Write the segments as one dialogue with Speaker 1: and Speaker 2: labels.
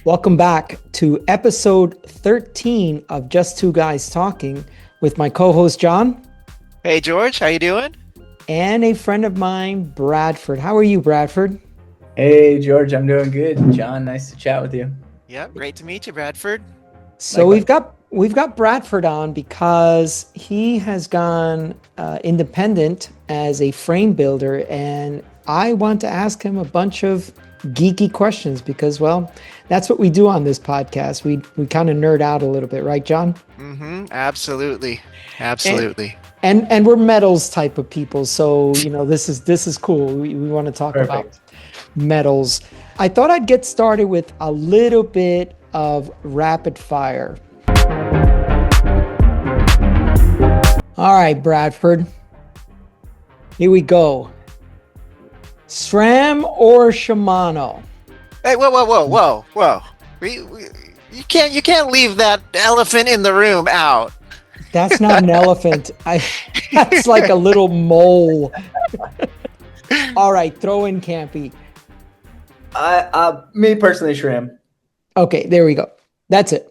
Speaker 1: Welcome back to episode 13 of Just Two Guys Talking with my co-host John
Speaker 2: Hey George, how you doing?
Speaker 1: and a friend of mine, Bradford. How are you, Bradford?
Speaker 3: Hey, George, I'm doing good. John, nice to chat with you.
Speaker 2: Yep, great to meet you, Bradford.
Speaker 1: So
Speaker 3: Likewise.
Speaker 1: we've got Bradford on because he has gone independent as a frame builder, and I want to ask him a bunch of geeky questions because, well, that's what we do on this podcast. We kind of nerd out a little bit, right, John?
Speaker 2: Absolutely.
Speaker 1: And,
Speaker 2: Absolutely.
Speaker 1: and we're metals type of people, so this is cool. We want to talk about
Speaker 3: Perfect.
Speaker 1: metals. I thought I'd get started with a little bit of rapid fire. All right, Bradford. Here we go. SRAM or Shimano?
Speaker 2: Hey, whoa. You can't leave that elephant in the room out.
Speaker 1: That's not an elephant. That's like a little mole. All right, throw in Campy.
Speaker 3: Me personally, Shram.
Speaker 1: Okay, there we go. That's it.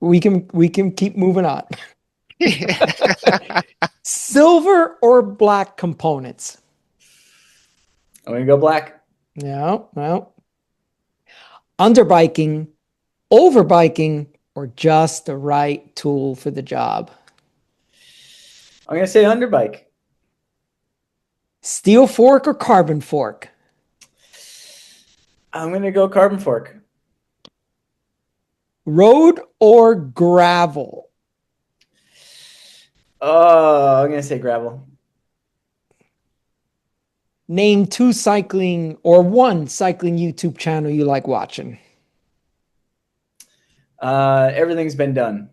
Speaker 1: We can keep moving on. Silver or black components?
Speaker 3: I'm gonna go black.
Speaker 1: No. Underbiking, overbiking, or just the right tool for the job?
Speaker 3: I'm gonna say underbike.
Speaker 1: Steel fork or carbon fork?
Speaker 3: I'm gonna go carbon fork.
Speaker 1: Road or gravel?
Speaker 3: Oh, I'm gonna say gravel.
Speaker 1: Name two cycling or one cycling YouTube channel you like watching.
Speaker 3: Everything's been done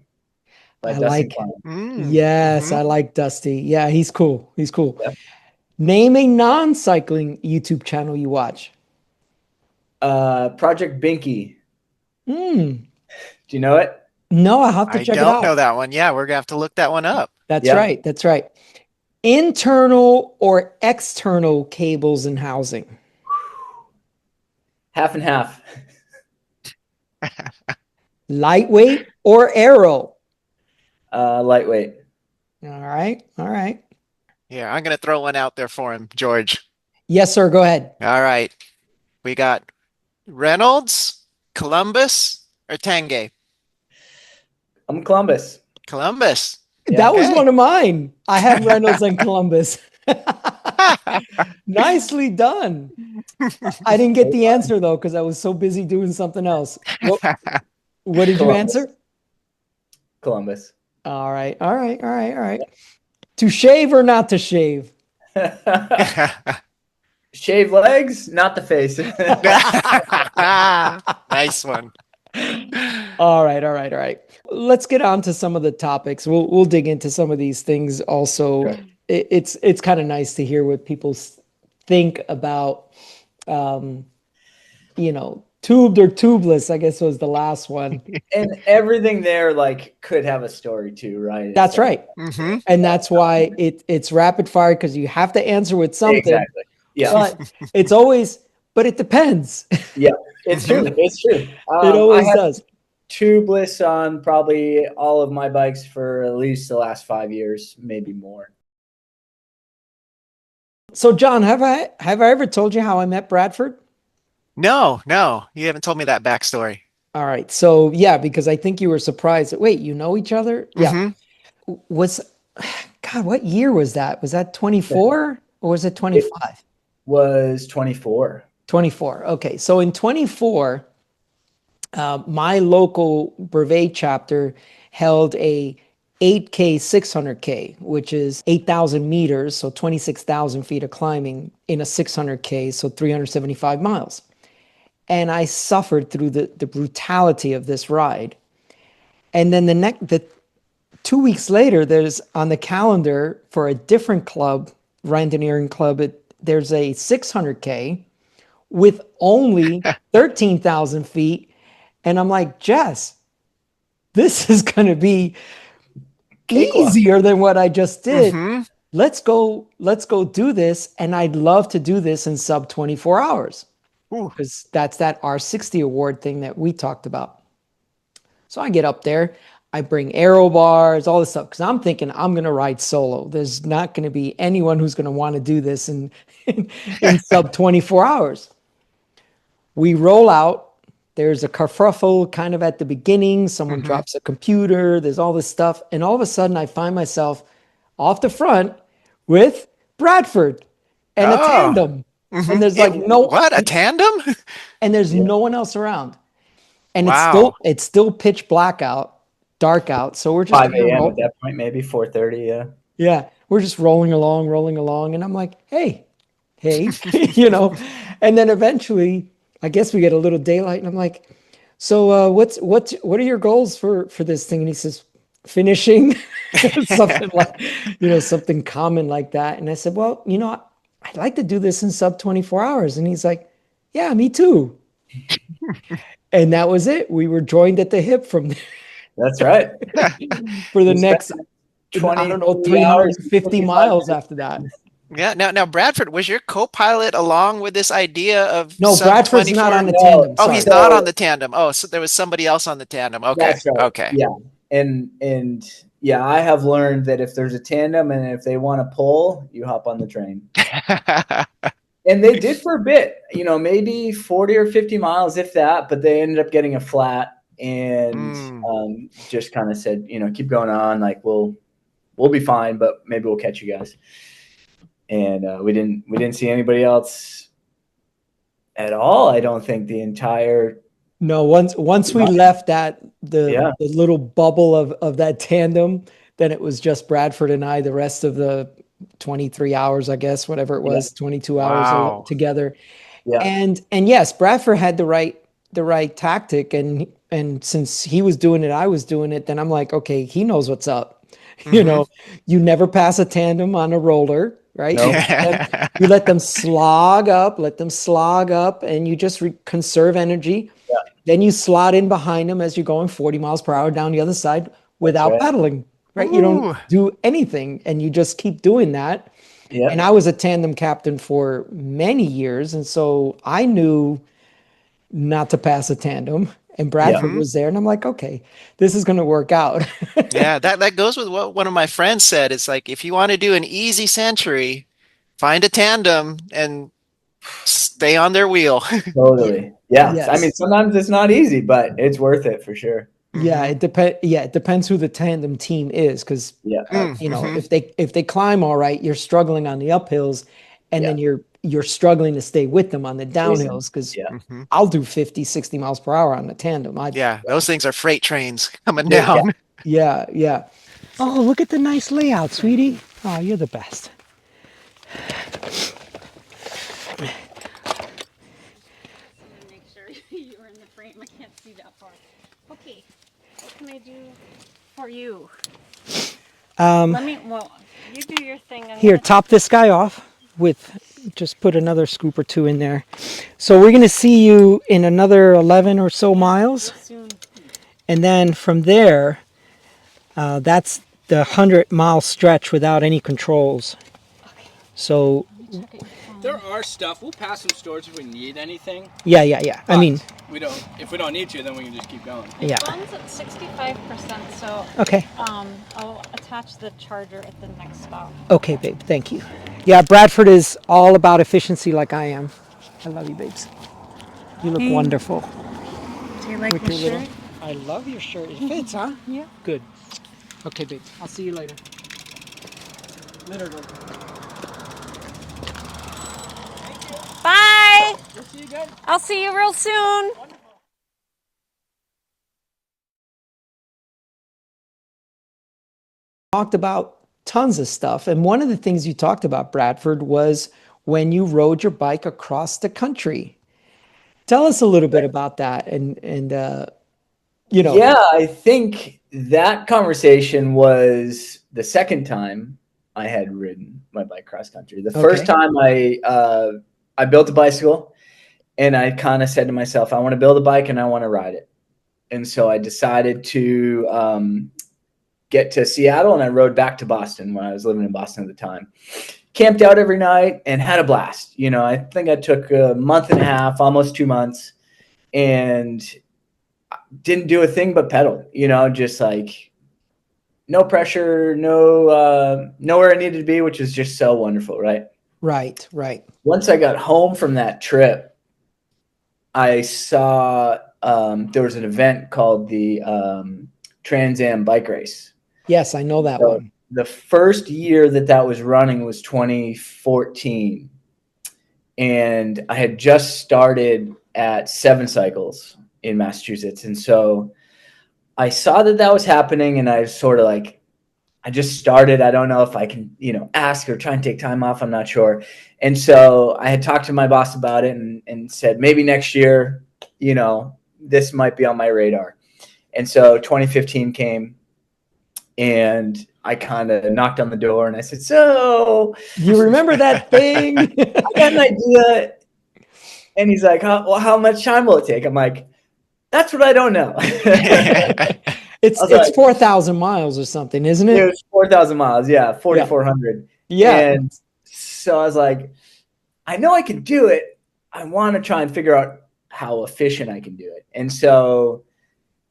Speaker 3: by
Speaker 1: I
Speaker 3: Dustin
Speaker 1: like,
Speaker 3: Klein.
Speaker 1: yes, I like Dusty. Yeah, he's cool.
Speaker 3: Yep.
Speaker 1: Name a non-cycling YouTube channel you watch.
Speaker 3: Project Binky.
Speaker 1: Hmm.
Speaker 3: Do you know it?
Speaker 1: No, I'll have to
Speaker 2: I
Speaker 1: check it
Speaker 2: don't know
Speaker 1: out.
Speaker 2: that one. Yeah, we're gonna have to look that one up.
Speaker 1: That's
Speaker 3: Yep.
Speaker 1: right. That's right. Internal or external cables and housing?
Speaker 3: Half and half.
Speaker 1: Lightweight or aero?
Speaker 3: Lightweight.
Speaker 1: All right.
Speaker 2: Yeah, I'm gonna throw one out there for him, George.
Speaker 1: Yes, sir. Go ahead.
Speaker 2: All right. We got Reynolds, Columbus, or Tangay?
Speaker 3: I'm Columbus.
Speaker 2: Columbus.
Speaker 3: Yeah.
Speaker 1: That was
Speaker 2: Okay.
Speaker 1: one of mine. I have Reynolds and Columbus. Nicely done. I didn't get the answer though because I was so busy doing something else. What did you
Speaker 3: Columbus.
Speaker 1: answer?
Speaker 3: Columbus.
Speaker 1: All right. To shave or not to shave?
Speaker 3: Shave legs, not the face.
Speaker 2: Nice one.
Speaker 1: All right. Let's get on to some of the topics. We'll dig into some of these things also.
Speaker 3: Sure.
Speaker 1: It's kind of nice to hear what people think about, tubed or tubeless, I guess was the last one.
Speaker 3: And everything there could have a story too, right?
Speaker 1: That's right.
Speaker 2: Mm-hmm.
Speaker 1: And that's why it's rapid fire because you have to answer with something.
Speaker 3: Exactly. Yeah.
Speaker 1: But it's always, but it depends.
Speaker 3: Yeah. It's true. It's true.
Speaker 1: It always
Speaker 3: I had
Speaker 1: does.
Speaker 3: tubeless on probably all of my bikes for at least the last 5 years, maybe more.
Speaker 1: So John, have I ever told you how I met Bradford?
Speaker 2: No, you haven't told me that backstory.
Speaker 1: All right. So yeah, because I think you were surprised that, wait, you know each other? Yeah. God, what year was that? Was that 24 or was it 25?
Speaker 3: Was 24.
Speaker 1: 24. Okay. So in 24, my local brevet chapter held a 8K, 600K, which is 8,000 meters, so 26,000 feet of climbing in a 600K, so 375 miles. And I suffered through the brutality of this ride. And then the 2 weeks later, there's on the calendar for a different club, Randoneering Club, there's a 600K with only 13,000 feet. And I'm like, Jess, this is going to be easier than what I just did. Let's go do this. And I'd love to do this in sub 24 hours.
Speaker 2: Ooh.
Speaker 1: because that's that R60 award thing that we talked about. So I get up there, I bring aero bars, all this stuff, because I'm thinking I'm going to ride solo. There's not going to be anyone who's going to want to do this in sub 24 hours. We roll out. There's a kerfuffle kind of at the beginning. Someone
Speaker 2: Hmm.
Speaker 1: drops a computer. There's all this stuff. And all of a sudden, I find myself off the front with Bradford and a
Speaker 2: Oh.
Speaker 1: tandem. And
Speaker 2: Hmm.
Speaker 1: there's like no,
Speaker 2: What, a tandem?
Speaker 1: and there's
Speaker 3: Yeah.
Speaker 1: no one else around. And
Speaker 2: Wow.
Speaker 1: it's still pitch black out, dark out. So we're just
Speaker 3: 5
Speaker 1: kind of
Speaker 3: a.m. at that point, maybe 4:30. Yeah.
Speaker 1: yeah, we're just rolling along. And I'm like, hey, you know, and then eventually, I guess we get a little daylight, and I'm like, so what are your goals for this thing? And he says, finishing, something like, something common like that. And I said, well, I'd like to do this in sub 24 hours. And he's like, yeah, me too. And that was it. We were joined at the hip from
Speaker 3: That's right.
Speaker 1: for the
Speaker 3: We spent
Speaker 1: next, I don't know,
Speaker 3: 23 hours and
Speaker 1: 350
Speaker 3: 55
Speaker 1: miles
Speaker 3: minutes.
Speaker 1: after that.
Speaker 2: Yeah. Now, Bradford, was your co-pilot along with this idea of
Speaker 1: No,
Speaker 2: sub
Speaker 1: Bradford's not on
Speaker 2: 24?
Speaker 1: the
Speaker 3: No,
Speaker 1: tandem.
Speaker 2: Oh, he's
Speaker 1: Sorry.
Speaker 2: not on
Speaker 3: so
Speaker 2: the tandem. Oh, so there was somebody else on the tandem. Okay.
Speaker 3: that's right.
Speaker 2: Okay.
Speaker 3: Yeah. And yeah, I have learned that if there's a tandem and if they want to pull, you hop on the train. And they did for a bit, maybe 40 or 50 miles, if that, but they ended up getting a flat and
Speaker 2: Mm.
Speaker 3: just kind of said, keep going on. Like, we'll be fine, but maybe we'll catch you guys. And we didn't see anybody else at all. I don't think the entire,
Speaker 1: No, once we left the
Speaker 3: yeah,
Speaker 1: little bubble of that tandem, then it was just Bradford and I the rest of the 23 hours, I guess, whatever it
Speaker 3: yeah,
Speaker 1: was, 22 hours
Speaker 2: Wow.
Speaker 1: together.
Speaker 3: yeah,
Speaker 1: And yes, Bradford had the right tactic, and since he was doing it, I was doing it, then I'm like, okay, he knows what's up. You
Speaker 2: Hmm.
Speaker 1: know, you never pass a tandem on a roller, right?
Speaker 3: no,
Speaker 1: You let them slog up, and you just conserve energy.
Speaker 3: yeah,
Speaker 1: Then you slot in behind them as you're going 40 miles per hour down the other side
Speaker 3: that's
Speaker 1: without
Speaker 3: right.
Speaker 1: pedaling, right? You don't
Speaker 2: Ooh.
Speaker 1: do anything, and you just keep doing that. And
Speaker 3: Yeah,
Speaker 1: I was a tandem captain for many years, and so I knew not to pass a tandem. And
Speaker 3: yeah,
Speaker 1: Bradford
Speaker 2: Hmm.
Speaker 1: was there, and I'm like, okay, this is going to work out.
Speaker 2: Yeah, that goes with what one of my friends said. It's like if you want to do an easy century, find a tandem and stay on their wheel.
Speaker 3: totally. Yeah. I mean,
Speaker 1: Yes.
Speaker 3: sometimes it's not easy, but it's worth it for sure.
Speaker 1: Yeah,
Speaker 2: Hmm.
Speaker 1: it depend. Yeah, it depends who the tandem team is, because
Speaker 3: Yeah,
Speaker 2: Mm-hmm.
Speaker 1: if they climb all right, you're struggling on the uphills, and
Speaker 3: yeah,
Speaker 1: then you're struggling to stay with them on the
Speaker 3: Jason.
Speaker 1: downhills. Because
Speaker 3: Yeah,
Speaker 2: Hmm.
Speaker 1: I'll do 50, 60 miles per hour on the tandem. I
Speaker 2: Yeah, those things are freight trains coming
Speaker 1: They,
Speaker 3: yeah.
Speaker 2: down.
Speaker 1: yeah, yeah. Oh, look at the nice layout, sweetie. Oh, you're the best.
Speaker 4: Make sure you are in the frame. I can't see that far. Okay, what can I do for you? Let me, well, you do your thing.
Speaker 1: Here, top this guy off with just put another scoop or two in there. So we're going to see you in another 11 or so miles.
Speaker 4: soon.
Speaker 1: And then from there, that's the 100-mile stretch without any controls. So,
Speaker 4: Check it your phone.
Speaker 5: There are stuff. We'll pass some stores if we need anything.
Speaker 1: yeah. I
Speaker 5: But
Speaker 1: mean,
Speaker 5: we don't. If we don't need to, then we can just keep going.
Speaker 1: yeah.
Speaker 4: Phone's at 65%, so
Speaker 1: Okay.
Speaker 4: I'll attach the charger at the next stop.
Speaker 1: Okay, babe. Thank you. Yeah, Bradford is all about efficiency like I am. I love you, babes. You look wonderful.
Speaker 4: Do you like
Speaker 1: With
Speaker 4: my
Speaker 1: your little-
Speaker 4: shirt?
Speaker 1: I love your shirt. It fits, huh?
Speaker 4: Yeah.
Speaker 1: Good. Okay, babe. I'll see you later. Later, girl.
Speaker 4: Bye! I'll see you real soon.
Speaker 1: Talked about tons of stuff. And one of the things you talked about, Bradford, was when you rode your bike across the country. Tell us a little bit about that.
Speaker 3: Yeah, I think that conversation was the second time I had ridden my bike cross country. The first
Speaker 1: Okay.
Speaker 3: time I built a bicycle, and I kind of said to myself, I want to build a bike and I want to ride it. And so I decided to get to Seattle, and I rode back to Boston when I was living in Boston at the time. camped out every night and had a blast. I think I took a month and a half, almost 2 months, and didn't do a thing but pedal, just like no pressure, nowhere I needed to be, which is just so wonderful, right?
Speaker 1: Right.
Speaker 3: Once I got home from that trip, I saw there was an event called the Trans Am Bike Race.
Speaker 1: Yes, I know that one.
Speaker 3: The first year that was running was 2014. And I had just started at 7 Cycles in Massachusetts. And so I saw that was happening, and I was sort of like, I just started. I don't know if I can, ask or try and take time off. I'm not sure. And so I had talked to my boss about it and said, maybe next year, this might be on my radar. And so 2015 came, and I kind of knocked on the door and I said, so
Speaker 1: you remember that thing?
Speaker 3: I got an idea. And he's like, how much time will it take? I'm like, that's what I don't know.
Speaker 1: It's 4,000 miles or something, isn't it?
Speaker 3: It was 4,000 miles. Yeah. 4,400.
Speaker 1: Yeah.
Speaker 3: And so I was like, I know I can do it. I want to try and figure out how efficient I can do it. And so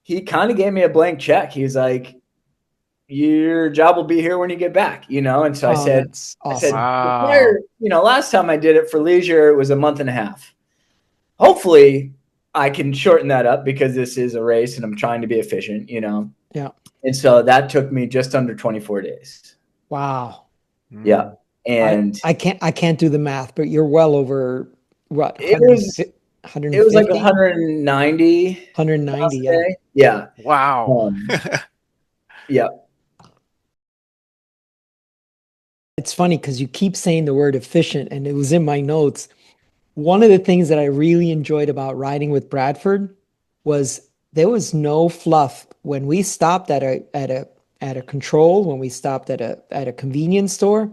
Speaker 3: he kind of gave me a blank check. He was like, your job will be here when you get back, And so I said,
Speaker 1: awesome.
Speaker 2: Wow.
Speaker 3: Last time I did it for leisure, it was a month and a half. Hopefully I can shorten that up because this is a race and I'm trying to be efficient,
Speaker 1: Yeah.
Speaker 3: And so that took me just under 24 days.
Speaker 1: Wow.
Speaker 3: Yeah. And
Speaker 1: I can't do the math, but you're well over what?
Speaker 3: It was
Speaker 1: 150?
Speaker 3: like 190.
Speaker 1: 190, yeah.
Speaker 3: Yeah.
Speaker 2: Wow.
Speaker 3: Yeah.
Speaker 1: It's funny because you keep saying the word efficient, and it was in my notes. One of the things that I really enjoyed about riding with Bradford was there was no fluff when we stopped at a control, when we stopped at a convenience store.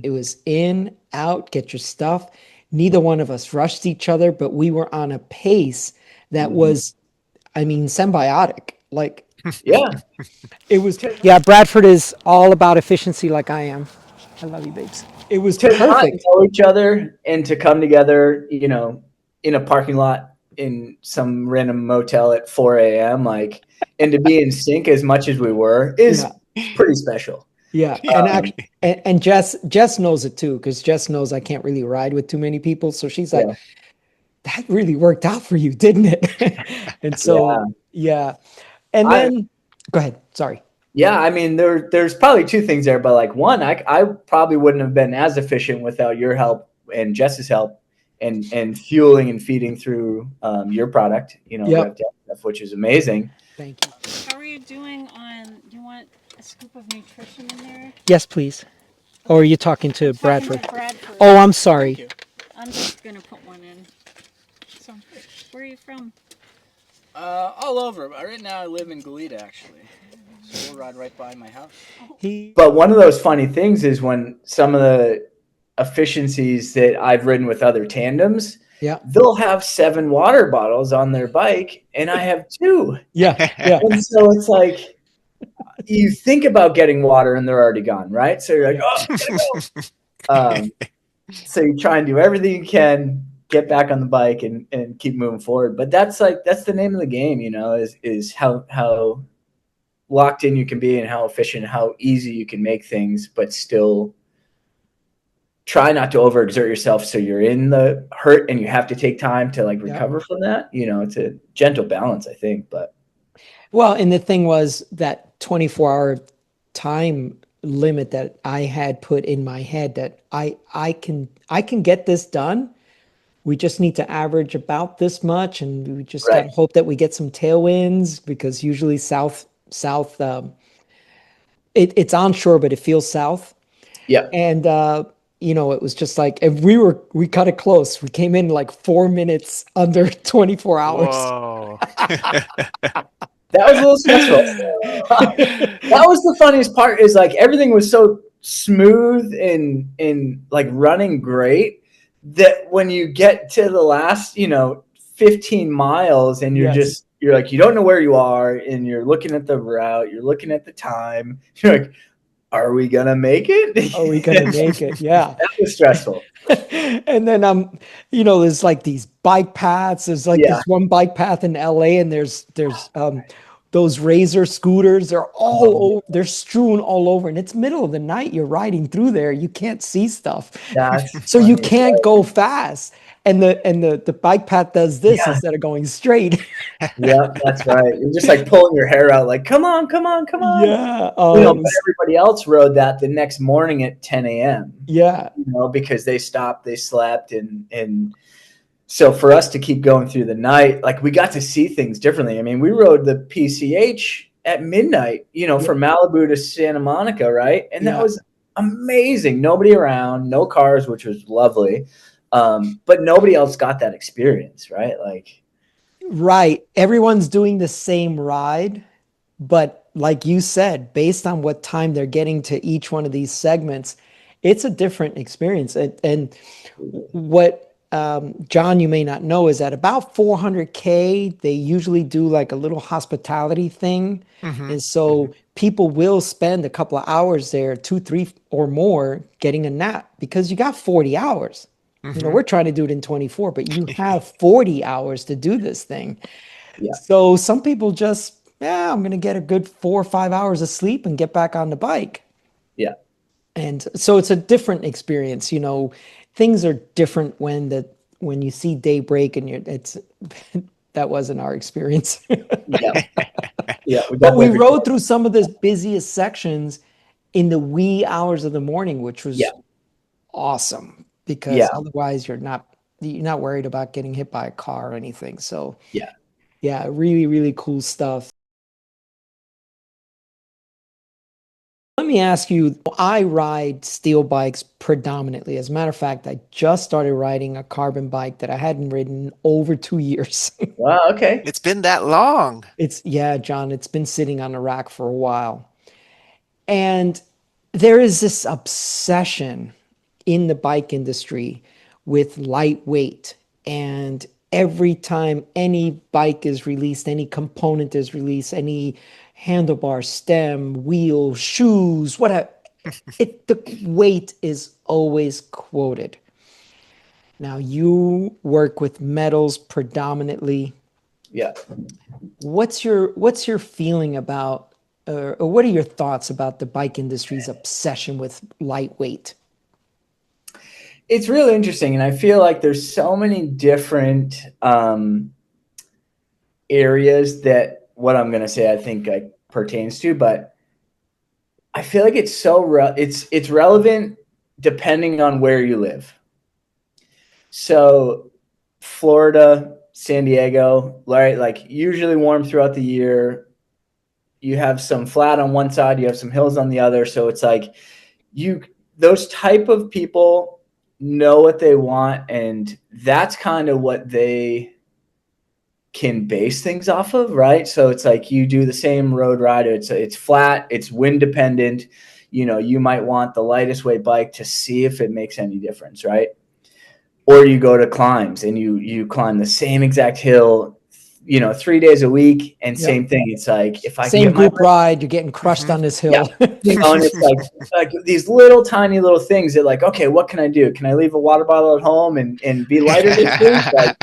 Speaker 1: It was in, out, get your stuff. Neither one of us rushed each other, but we were on a pace that was, symbiotic. Like,
Speaker 3: yeah,
Speaker 1: it was. Yeah, Bradford is all about efficiency, like I am. I love you, babes. It was
Speaker 3: to not
Speaker 1: perfect.
Speaker 3: know each other and to come together, in a parking lot in some random motel at 4 a.m. And to be in sync as much as we were is pretty special.
Speaker 1: Yeah, and Jess knows it too, because Jess knows I can't really ride with too many people. So she's like, that really worked out for you, didn't it? And so, yeah. And then, go ahead. Sorry.
Speaker 3: Yeah, there's probably two things there, but one, I probably wouldn't have been as efficient without your help and Jess's help and fueling and feeding through your product, which is amazing.
Speaker 1: Thank you.
Speaker 4: How are you doing on, you want a scoop of nutrition in there?
Speaker 1: Yes, please. Or are you talking to Bradford?
Speaker 4: Bradford.
Speaker 1: Oh, I'm sorry.
Speaker 4: I'm just going to put one in. So, where are you from?
Speaker 5: All over. Right now I live in Goleta, actually. So we'll ride right by my house.
Speaker 3: But one of those funny things is when some of the efficiencies that I've ridden with other tandems, they'll have 7 water bottles on their bike and I have 2.
Speaker 1: Yeah.
Speaker 3: And so it's like, you think about getting water and they're already gone, right? So you're like, oh, gotta go. So you try and do everything you can, get back on the bike and keep moving forward. But that's the name of the game, is how locked in you can be and how efficient, how easy you can make things, but still try not to overexert yourself so you're in the hurt and you have to take time to recover from that. It's a gentle balance, I think. But
Speaker 1: well, and the thing was that 24-hour time limit that I had put in my head that I can get this done. We just need to average about this much, and we just gotta hope that we get some tailwinds, because usually south it's onshore, but it feels south.
Speaker 3: Yeah.
Speaker 1: And it was just like, and we cut it close. We came in 4 minutes under 24 hours.
Speaker 2: Whoa.
Speaker 3: That was a little stressful. That was the funniest part, is everything was so smooth and running great that when you get to the last 15 miles and you're you don't know where you are, and you're looking at the route, you're looking at the time, you're like, are we gonna make it?
Speaker 1: Are we gonna make it? Yeah.
Speaker 3: That was stressful.
Speaker 1: And then there's like these bike paths. There's like
Speaker 3: Yeah.
Speaker 1: this one bike path in LA, and there's those razor scooters. They're all over, they're strewn all over, and it's middle of the night. You're riding through there, you can't see stuff.
Speaker 3: That's
Speaker 1: So you
Speaker 3: funny.
Speaker 1: can't go fast. And the bike path does this
Speaker 3: Yeah.
Speaker 1: instead of going straight.
Speaker 3: Yeah, that's right. You're just like pulling your hair out, like, come on, come on, come on.
Speaker 1: Yeah.
Speaker 3: But everybody else rode that the next morning at 10 a.m.
Speaker 1: Yeah.
Speaker 3: Because they stopped, they slept, and so for us to keep going through the night, like we got to see things differently. I mean, we rode the PCH at midnight, from Malibu to Santa Monica, right? And that was amazing. Nobody around, no cars, which was lovely. But nobody else got that experience, right?
Speaker 1: Right. Everyone's doing the same ride, but like you said, based on what time they're getting to each one of these segments, it's a different experience. And what John, you may not know, is at about 400K, they usually do like a little hospitality thing. And so people will spend a couple of hours there, 2, 3, or more, getting a nap because you got 40 hours. We're trying to do it in 24, but you have 40 hours to do this thing.
Speaker 3: Yeah.
Speaker 1: So some people just, I'm going to get a good 4 or 5 hours of sleep and get back on the bike.
Speaker 3: Yeah.
Speaker 1: And so it's a different experience. Things are different when you see daybreak, and it's that wasn't our experience.
Speaker 3: Yeah. Yeah.
Speaker 1: But we rode through some of the busiest sections in the wee hours of the morning, which was awesome, because otherwise you're not worried about getting hit by a car or anything. So yeah, really, really cool stuff. Let me ask you, I ride steel bikes predominantly. As a matter of fact, I just started riding a carbon bike that I hadn't ridden in over 2 years.
Speaker 3: Wow, okay.
Speaker 2: It's been that long.
Speaker 1: John, it's been sitting on the rack for a while. And there is this obsession in the bike industry with lightweight. And every time any bike is released, any component is released, any handlebar, stem, wheel, shoes, whatever, the weight is always quoted. Now, you work with metals predominantly.
Speaker 3: Yeah.
Speaker 1: What's your feeling about, or what are your thoughts about the bike industry's obsession with lightweight?
Speaker 3: It's really interesting, and I feel like there's so many different areas that what I'm going to say I think pertains to, but I feel like it's it's relevant depending on where you live. So Florida, San Diego, right? Like usually warm throughout the year. You have some flat on one side, you have some hills on the other. So it's like those type of people know what they want, and that's kind of what they can base things off of, right? So it's like you do the same road ride. It's flat, it's wind dependent. You might want the lightest weight bike to see if it makes any difference, right? Or you go to climbs and you climb the same exact hill, 3 days a week, and same thing. It's like if I
Speaker 1: same group ride, you're getting crushed on this hill.
Speaker 3: And it's like these little tiny little things that like, okay, what can I do? Can I leave a water bottle at home and be lighter this week?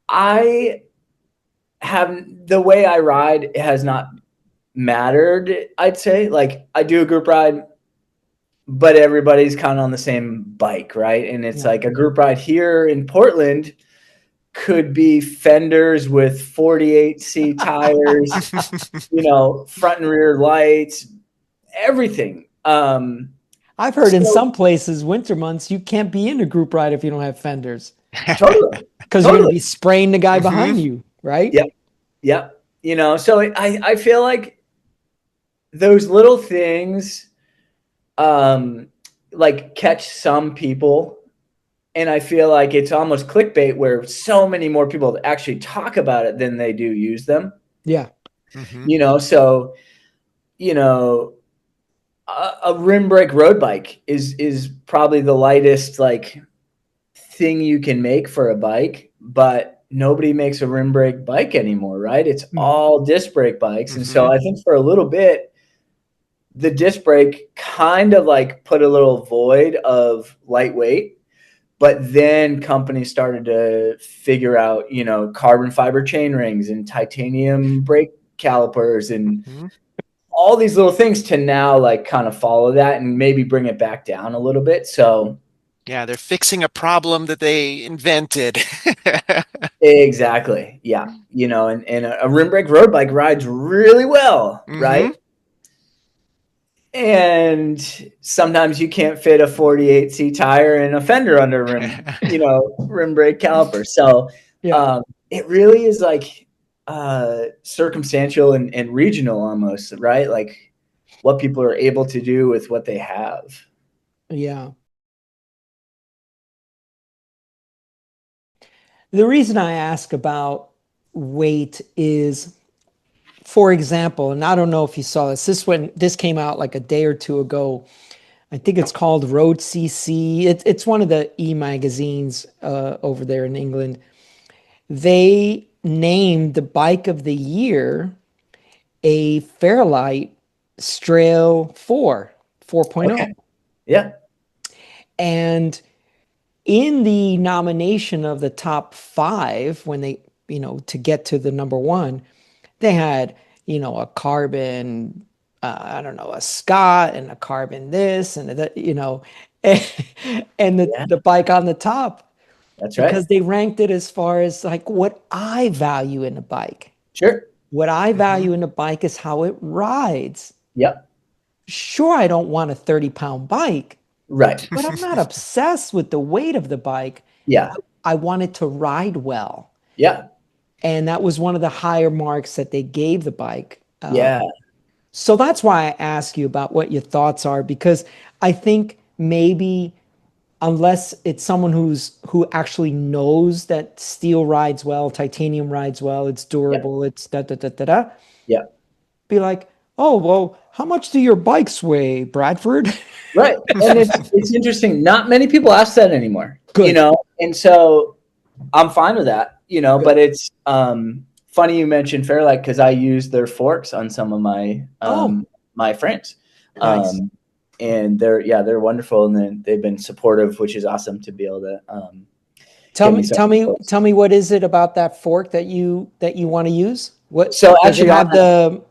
Speaker 3: I have the way I ride has not mattered. I'd say like I do a group ride, but everybody's kind of on the same bike, right? And it's like a group ride here in Portland could be fenders with 48C tires, front and rear lights, everything.
Speaker 1: I've heard in some places, winter months, you can't be in a group ride if you don't have fenders.
Speaker 3: Totally.
Speaker 1: Because you're going to be spraying the guy behind you, right?
Speaker 3: Yep. So I feel like those little things like catch some people, and I feel like it's almost clickbait where so many more people actually talk about it than they do use them.
Speaker 1: Yeah.
Speaker 3: So a rim brake road bike is probably the lightest like thing you can make for a bike, but nobody makes a rim brake bike anymore, right? It's all disc brake bikes. And so I think for a little bit the disc brake kind of like put a little void of lightweight, but then companies started to figure out, you know, carbon fiber chain rings and titanium brake calipers and all these little things to now like kind of follow that and maybe bring it back down a little bit. So
Speaker 2: Yeah, they're fixing a problem that they invented.
Speaker 3: exactly. Yeah. You know, and a rim brake road bike rides really well, right? And sometimes you can't fit a 48C tire and a fender under rim brake caliper. So it really is like circumstantial and regional almost, right? Like what people are able to do with what they have.
Speaker 1: Yeah. The reason I ask about weight is, for example, and I don't know if you saw this. This came out like a day or two ago. I think it's called Road CC. It's one of the e-magazines over there in England. They named the bike of the year a Fairlight Strail 4.0.
Speaker 3: Okay. Yeah.
Speaker 1: And in the nomination of the top 5, when they, to get to the number 1, they had, a carbon, I don't know, a Scott and a carbon this and that, and the bike on the top.
Speaker 3: That's right.
Speaker 1: Because they ranked it as far as like what I value in a bike.
Speaker 3: Sure.
Speaker 1: What I value in a bike is how it rides.
Speaker 3: Yep.
Speaker 1: Sure, I don't want a 30-pound bike.
Speaker 3: Right.
Speaker 1: But I'm not obsessed with the weight of the bike.
Speaker 3: Yeah.
Speaker 1: I want it to ride well.
Speaker 3: Yeah.
Speaker 1: And that was one of the higher marks that they gave the bike.
Speaker 3: Yeah.
Speaker 1: So that's why I ask you about what your thoughts are, because I think maybe unless it's someone who actually knows that steel rides well, titanium rides well, it's durable, it's da-da-da-da-da.
Speaker 3: Yeah.
Speaker 1: Be like, oh, well, how much do your bikes weigh, Bradford?
Speaker 3: Right. And it's interesting. Not many people ask that anymore.
Speaker 1: Good.
Speaker 3: And so I'm fine with that, but it's funny you mentioned Fairlight because I use their forks on some of my my frames.
Speaker 1: Nice.
Speaker 3: And they're wonderful, and then they've been supportive, which is awesome to be able to
Speaker 1: tell me what is it about that fork that you want to use? What
Speaker 3: so
Speaker 1: does
Speaker 3: actually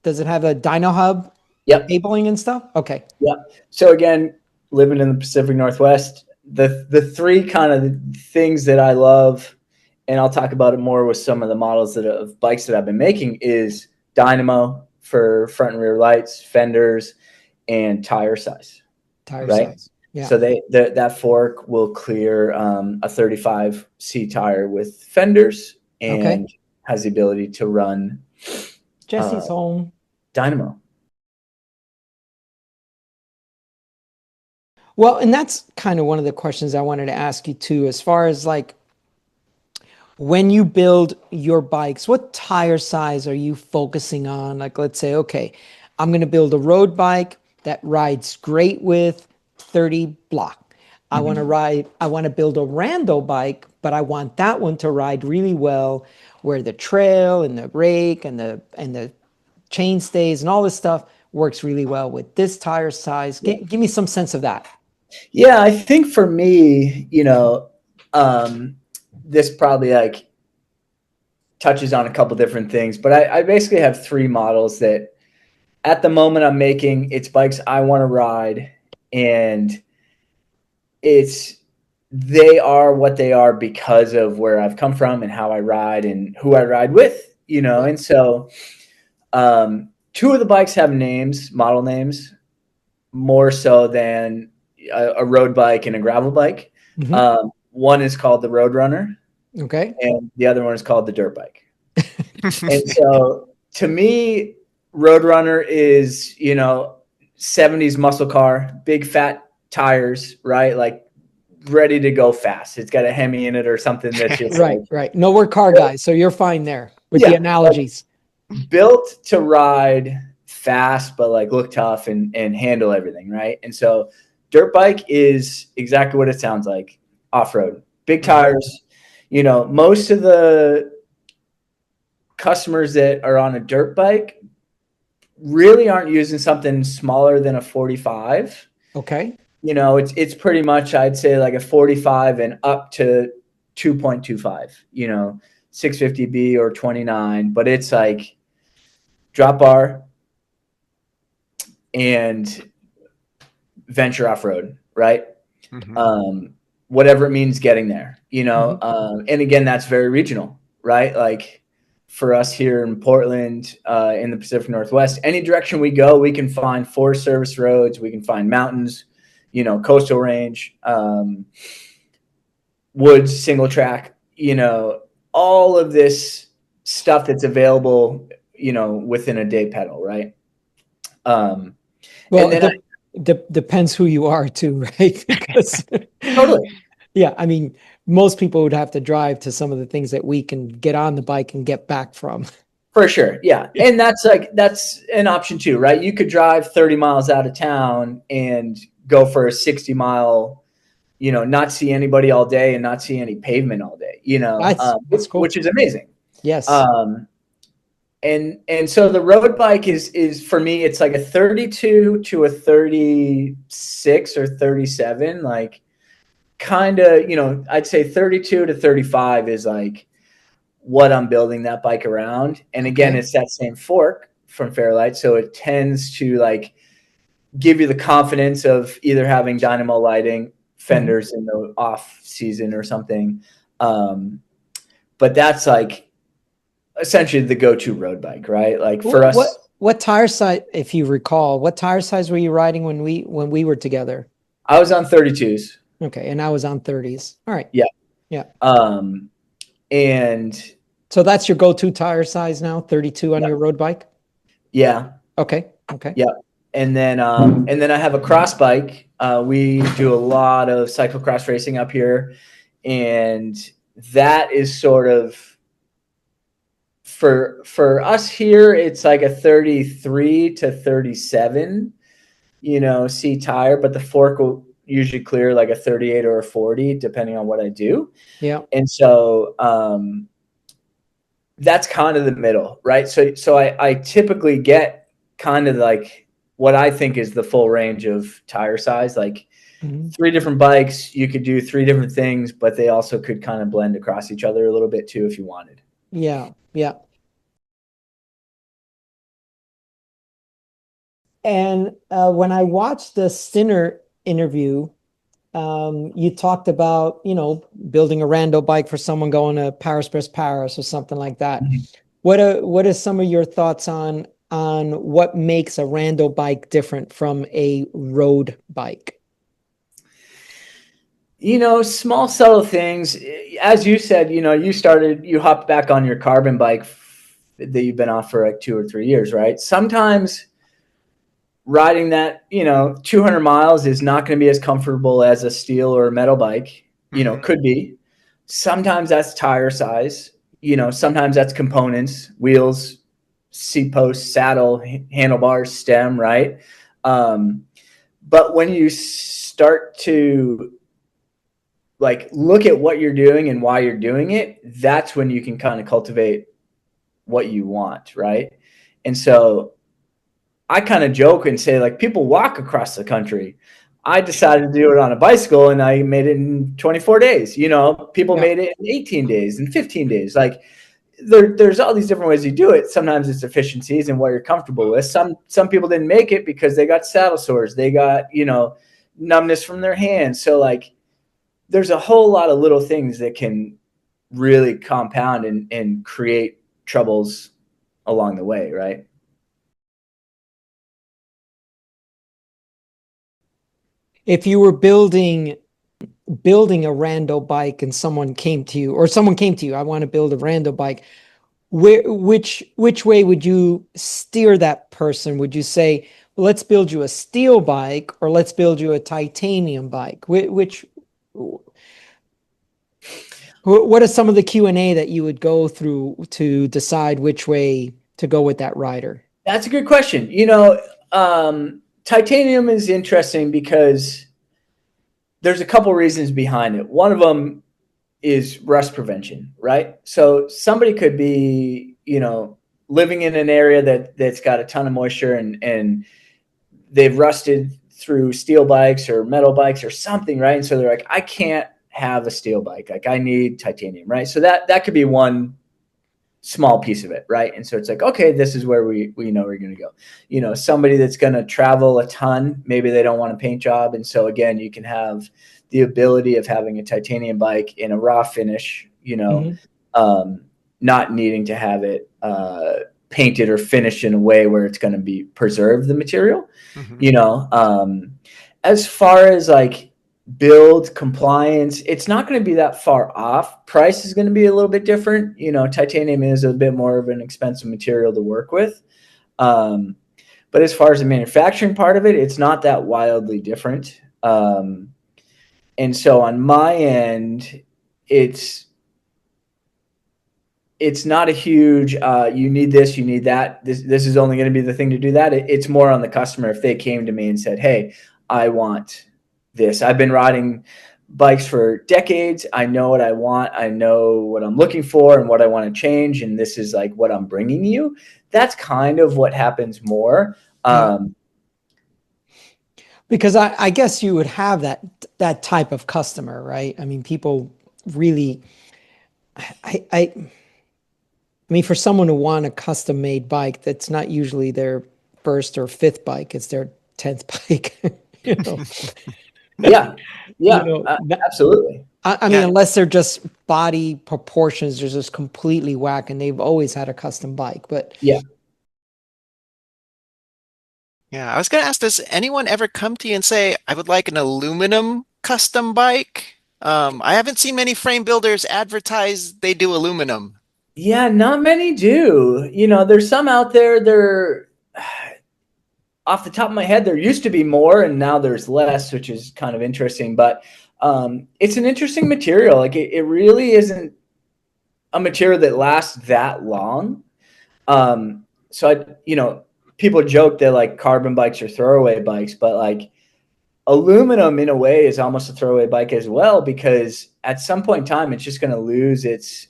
Speaker 1: does it have a dyno hub cabling and stuff? Okay.
Speaker 3: Yeah. So again, living in the Pacific Northwest, the 3 kind of things that I love, and I'll talk about it more with some of the models of bikes that I've been making, is dynamo for front and rear lights, fenders, and tire size.
Speaker 1: Size. Yeah.
Speaker 3: So that fork will clear a 35C tire with fenders and has the ability to run
Speaker 1: Jesse's home.
Speaker 3: dynamo.
Speaker 1: Well, and that's kind of one of the questions I wanted to ask you too, as far as like when you build your bikes, what tire size are you focusing on? Like, let's say, okay, I'm going to build a road bike that rides great with 30 block. I want to build a rando bike, but I want that one to ride really well, where the trail and the rake and the chain stays and all this stuff works really well with this tire size. Give me some sense of that.
Speaker 3: Yeah, I think for me, this probably like touches on a couple different things, but I basically have 3 models that at the moment I'm making. It's bikes I want to ride, and they are what they are because of where I've come from and how I ride and who I ride with, and so 2 of the bikes have model names, more so than a road bike and a gravel bike.
Speaker 1: Mm-hmm.
Speaker 3: One is called the Roadrunner.
Speaker 1: Okay.
Speaker 3: And the other one is called the dirt bike. And so to me, Roadrunner is, 70s muscle car, big fat tires, right? Like ready to go fast. It's got a Hemi in it or something that's just
Speaker 1: right. No, we're car guys, so you're fine there with the analogies.
Speaker 3: Like built to ride fast, but like look tough and handle everything, right? And so dirt bike is exactly what it sounds like. Off-road, big tires. Most of the customers that are on a dirt bike really aren't using something smaller than a 45.
Speaker 1: Okay.
Speaker 3: It's pretty much, I'd say, like a 45 and up to 2.25, 650B or 29, but it's like drop bar and venture off road, right?
Speaker 2: Mm-hmm.
Speaker 3: Whatever it means getting there, and again, that's very regional, right? Like for us here in Portland, in the Pacific Northwest, any direction we go, we can find Forest Service roads, we can find mountains, coastal range, woods, single track, all of this stuff that's available, within a day pedal, right?
Speaker 1: Well,
Speaker 3: and then
Speaker 1: depends who you are too, right? Because
Speaker 3: totally.
Speaker 1: Yeah, I mean, most people would have to drive to some of the things that we can get on the bike and get back from.
Speaker 3: For sure. Yeah. And that's an option too, right? You could drive 30 miles out of town and go for a 60-mile, not see anybody all day and not see any pavement all day,
Speaker 1: That's cool.
Speaker 3: which is amazing.
Speaker 1: Yes.
Speaker 3: And so the road bike is for me, it's like a 32 to a 36 or 37, like kind of, I'd say 32 to 35 is like what I'm building that bike around. And again,
Speaker 1: Okay.
Speaker 3: it's that same fork from Fairlight. So it tends to like give you the confidence of either having dynamo lighting, fenders in the off season or something. But that's like essentially the go-to road bike, right? Like for us,
Speaker 1: what tire size, if you recall, what tire size were you riding when we were together?
Speaker 3: I was on 32s.
Speaker 1: Okay, and I was on 30s. All right.
Speaker 3: Yeah.
Speaker 1: Yeah.
Speaker 3: And
Speaker 1: so that's your go-to tire size now, 32 on your road bike?
Speaker 3: Yeah.
Speaker 1: Okay.
Speaker 3: Yeah. And then I have a cross bike. We do a lot of cyclocross racing up here, and that is sort of for us here, it's like a 33 to 37, C tire, but the fork will usually clear like a 38 or a 40, depending on what I do.
Speaker 1: Yeah.
Speaker 3: And so that's kind of the middle, right? So I typically get kind of like what I think is the full range of tire size, like 3 different bikes. You could do 3 different things, but they also could kind of blend across each other a little bit too, if you wanted.
Speaker 1: Yeah. Yeah. And when I watched the Stinner interview, you talked about, building a rando bike for someone going to Paris Brest Paris or something like that. What are some of your thoughts on what makes a rando bike different from a road bike?
Speaker 3: Small subtle things. As you said, you hopped back on your carbon bike that you've been off for like 2 or 3 years, right? Sometimes riding that, 200 miles is not going to be as comfortable as a steel or a metal bike, could be. Sometimes that's tire size, sometimes that's components, wheels, seat post, saddle, handlebars, stem, right? But when you start to like look at what you're doing and why you're doing it, that's when you can kind of cultivate what you want, right? And so I kind of joke and say, like, people walk across the country. I decided to do it on a bicycle, and I made it in 24 days. People made it in 18 days and 15 days. Like, there's all these different ways you do it. Sometimes it's efficiencies and what you're comfortable with. Some people didn't make it because they got saddle sores. They got, numbness from their hands. So, like, there's a whole lot of little things that can really compound and create troubles along the way, right?
Speaker 1: If you were building a rando bike and someone came to you, I want to build a rando bike, which way would you steer that person? Would you say, well, let's build you a steel bike, or let's build you a titanium bike? What are some of the Q&A that you would go through to decide which way to go with that rider?
Speaker 3: That's a good question. Titanium is interesting because there's a couple reasons behind it. One of them is rust prevention, right? So somebody could be, living in an area that's got a ton of moisture and they've rusted through steel bikes or metal bikes or something, right? And so they're like, I can't have a steel bike. Like I need titanium, right? So that could be one small piece of it, right? And so it's like, okay, this is where we know we're going to go. Somebody that's going to travel a ton, maybe they don't want a paint job. And so again, you can have the ability of having a titanium bike in a raw finish, not needing to have it painted or finished in a way where it's going to be preserve the material. As far as like build compliance, it's not going to be that far off. Price is going to be a little bit different. Titanium is a bit more of an expensive material to work with. But as far as the manufacturing part of it, it's not that wildly different. And so on my end, it's not a huge, you need this, you need that. This is only going to be the thing to do that. It's more on the customer. If they came to me and said, hey, I want this. I've been riding bikes for decades. I know what I want. I know what I'm looking for and what I want to change. And this is like what I'm bringing you. That's kind of what happens more.
Speaker 1: Because I guess you would have that type of customer, right? I mean, people really, I mean, for someone to want a custom made bike, that's not usually their first or fifth bike. It's their 10th bike,
Speaker 3: Yeah, absolutely.
Speaker 1: I mean, unless they're just body proportions are just completely whack and they've always had a custom bike. But
Speaker 3: yeah,
Speaker 2: I was going to ask, does anyone ever come to you and say, I would like an aluminum custom bike? I haven't seen many frame builders advertise they do aluminum.
Speaker 3: Yeah, not many do. There's some out there. They're off the top of my head, there used to be more and now there's less, which is kind of interesting. But it's an interesting material. Like it really isn't a material that lasts that long. People joke that like carbon bikes are throwaway bikes, but like aluminum in a way is almost a throwaway bike as well, because at some point in time, it's just going to lose its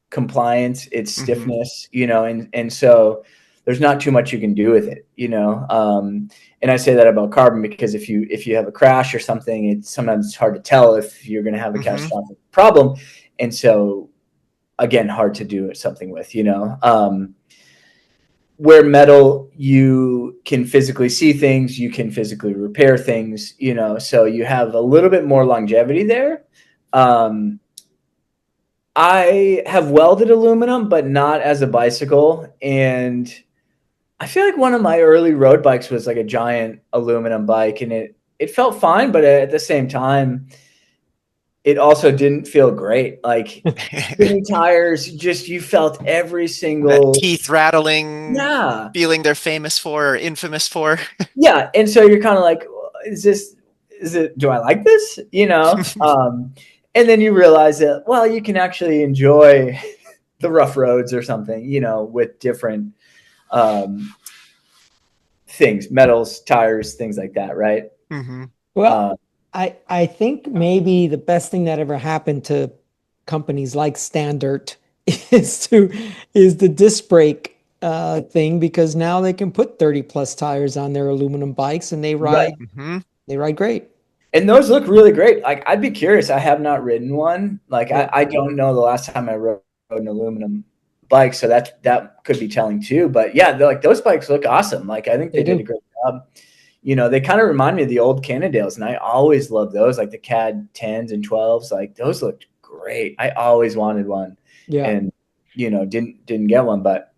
Speaker 3: compliance, its stiffness, and so there's not too much you can do with it, and I say that about carbon because if you have a crash or something, it's sometimes hard to tell if you're going to have a catastrophic problem. And so again, hard to do something with, where metal, you can physically see things, you can physically repair things, so you have a little bit more longevity there. I have welded aluminum, but not as a bicycle. And I feel like one of my early road bikes was like a giant aluminum bike, and it felt fine, but at the same time, it also didn't feel great. Like skinny tires, just you felt every single
Speaker 2: that teeth rattling feeling they're famous for or infamous for.
Speaker 3: Yeah. And so you're kind of like, do I like this? And then you realize that, well, you can actually enjoy the rough roads or something, with different things, metals, tires, things like that, right?
Speaker 1: Well, I think maybe the best thing that ever happened to companies like Standard is the disc brake thing, because now they can put 30 plus tires on their aluminum bikes and they ride great.
Speaker 3: And those look really great. Like, I'd be curious. I have not ridden one. Like, I don't know the last time I rode an aluminum bike, so that could be telling too. But yeah, like those bikes look awesome. Like, I think they did a great job. They kind of remind me of the old Cannondales, and I always loved those, like the CAD 10s and 12s. Like, those looked great. I always wanted one, and didn't get one. But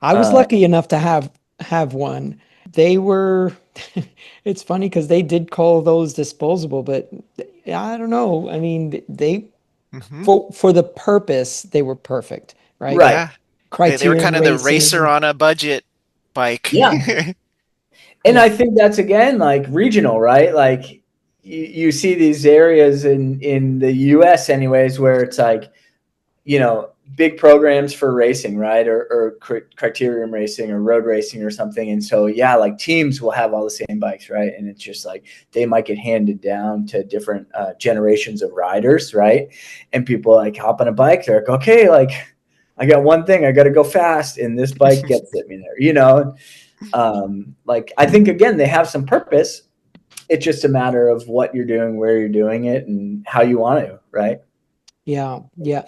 Speaker 1: I was lucky enough to have one. They were. It's funny because they did call those disposable, but I don't know. I mean, they for the purpose they were perfect, right?
Speaker 2: Right. Yeah. They were kind of the racer on a budget bike.
Speaker 3: Yeah. And I think that's, again, like regional, right? Like you see these areas in the US anyways, where it's like, big programs for racing, right? Or criterium racing or road racing or something. And so, like teams will have all the same bikes, right? And it's just like, they might get handed down to different generations of riders, right? And people like hop on a bike, they're like, okay, like I got one thing, I got to go fast, and this bike gets me there, you know? Like, I think, again, they have some purpose. It's just a matter of what you're doing, where you're doing it, and how you want to, right?
Speaker 1: Yeah, yeah.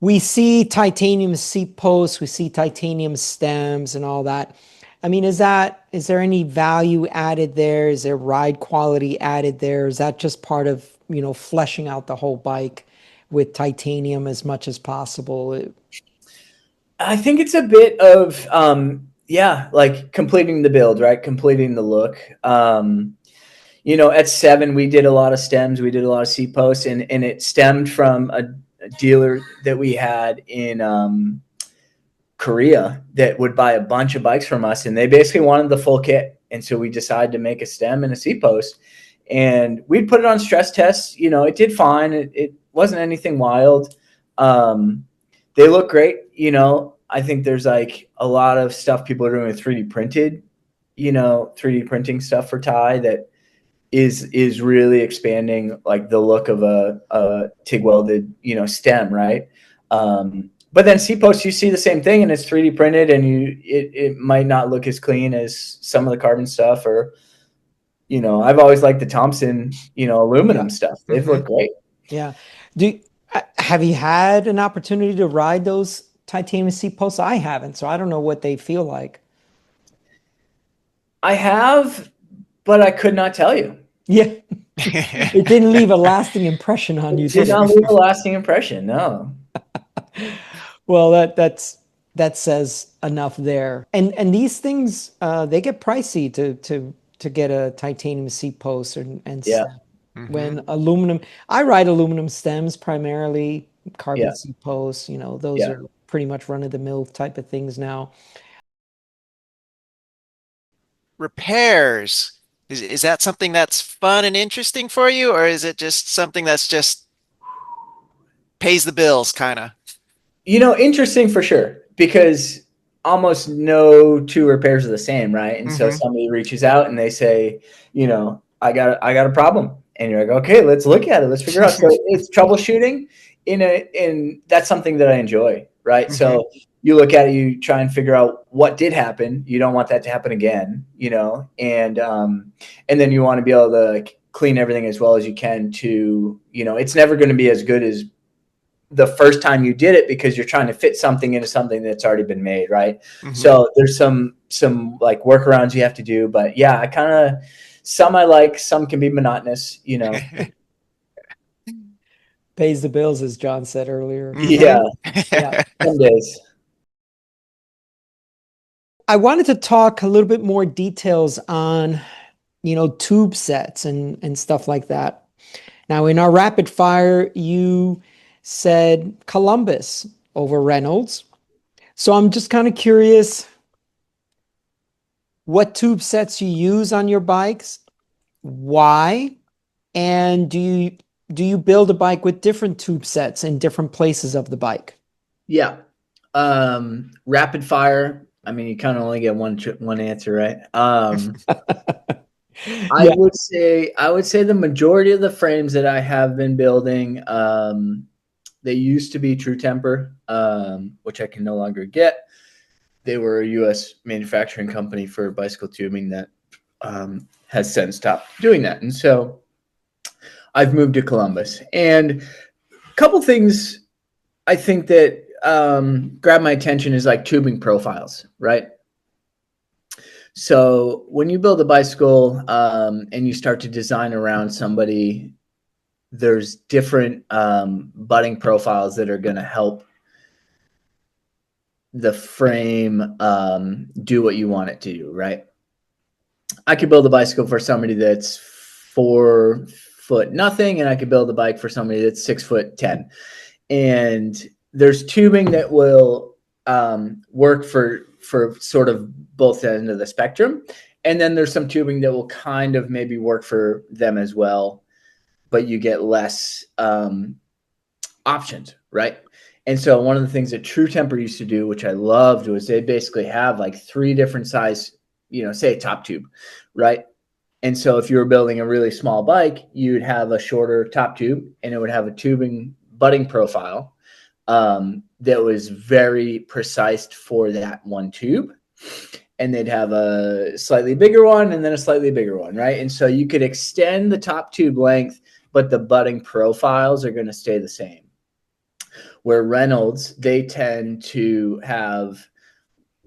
Speaker 1: We see titanium seat posts, we see titanium stems and all that. I mean, is there any value added there? Is there ride quality added there? Is that just part of, fleshing out the whole bike with titanium as much as possible?
Speaker 3: I think it's a bit of, yeah, like completing the build, right? Completing the look. At 7, we did a lot of stems, we did a lot of seat posts, and it stemmed from a dealer that we had in Korea that would buy a bunch of bikes from us, and they basically wanted the full kit. And so we decided to make a stem and a seat post, and we put it on stress tests. It did fine. It wasn't anything wild. They look great. I think there's like a lot of stuff people are doing with 3D printed, 3D printing stuff for tie that is really expanding like the look of a TIG welded, stem, right? But then C post, you see the same thing, and it's 3D printed, and it might not look as clean as some of the carbon stuff, or I've always liked the Thompson, aluminum stuff. They've looked great.
Speaker 1: Yeah. Have you had an opportunity to ride those titanium seat posts? I haven't, so I don't know what they feel like.
Speaker 3: I have, but I could not tell you.
Speaker 1: Yeah. It didn't leave a lasting impression on you,
Speaker 3: It did not leave a lasting impression, no.
Speaker 1: Well, that says enough there. And these things, they get pricey to get a titanium seat post and
Speaker 3: Yeah.
Speaker 1: stem. When aluminum, I ride aluminum stems primarily, carbon seat posts, those are pretty much run of the mill type of things now.
Speaker 2: Repairs. Is that something that's fun and interesting for you, or is it just something that's just pays the bills, kind of?
Speaker 3: Interesting for sure, because almost no two repairs are the same, right? And so somebody reaches out and they say, I got a problem, and you're like, okay, let's look at it, let's figure out. So it's troubleshooting, in that's something that I enjoy, right? So you look at it, you try and figure out what did happen. You don't want that to happen again, and then you want to be able to like clean everything as well as you can to, it's never going to be as good as the first time you did it, because you're trying to fit something into something that's already been made, right? So there's some like workarounds you have to do, but yeah, I kind of, some I like, some can be monotonous,
Speaker 1: Pays the bills, as John said earlier.
Speaker 3: Yeah, some days.
Speaker 1: I wanted to talk a little bit more details on, tube sets and stuff like that. Now, in our rapid fire, you said Columbus over Reynolds. So I'm just kind of curious what tube sets you use on your bikes, why, and do you build a bike with different tube sets in different places of the bike?
Speaker 3: Yeah. Rapid fire. I mean, you kind of only get one answer, right? I would say the majority of the frames that I have been building, they used to be True Temper, which I can no longer get. They were a U.S. manufacturing company for bicycle tubing that has since stopped doing that. And so I've moved to Columbus. And a couple things I think that grab my attention is like tubing profiles, right? So when you build a bicycle and you start to design around somebody, there's different butting profiles that are going to help the frame do what you want it to do, right? I could build a bicycle for somebody that's 4 foot nothing, and I could build a bike for somebody that's 6'10". And there's tubing that will work for sort of both ends of the spectrum. And then there's some tubing that will kind of maybe work for them as well, but you get less options, right? And so one of the things that True Temper used to do, which I loved, was they basically have like 3 different size, say a top tube, right? And so if you were building a really small bike, you'd have a shorter top tube, and it would have a tubing budding profile that was very precise for that one tube. And they'd have a slightly bigger one and then a slightly bigger one, right? And so you could extend the top tube length, but the budding profiles are going to stay the same. Where Reynolds, they tend to have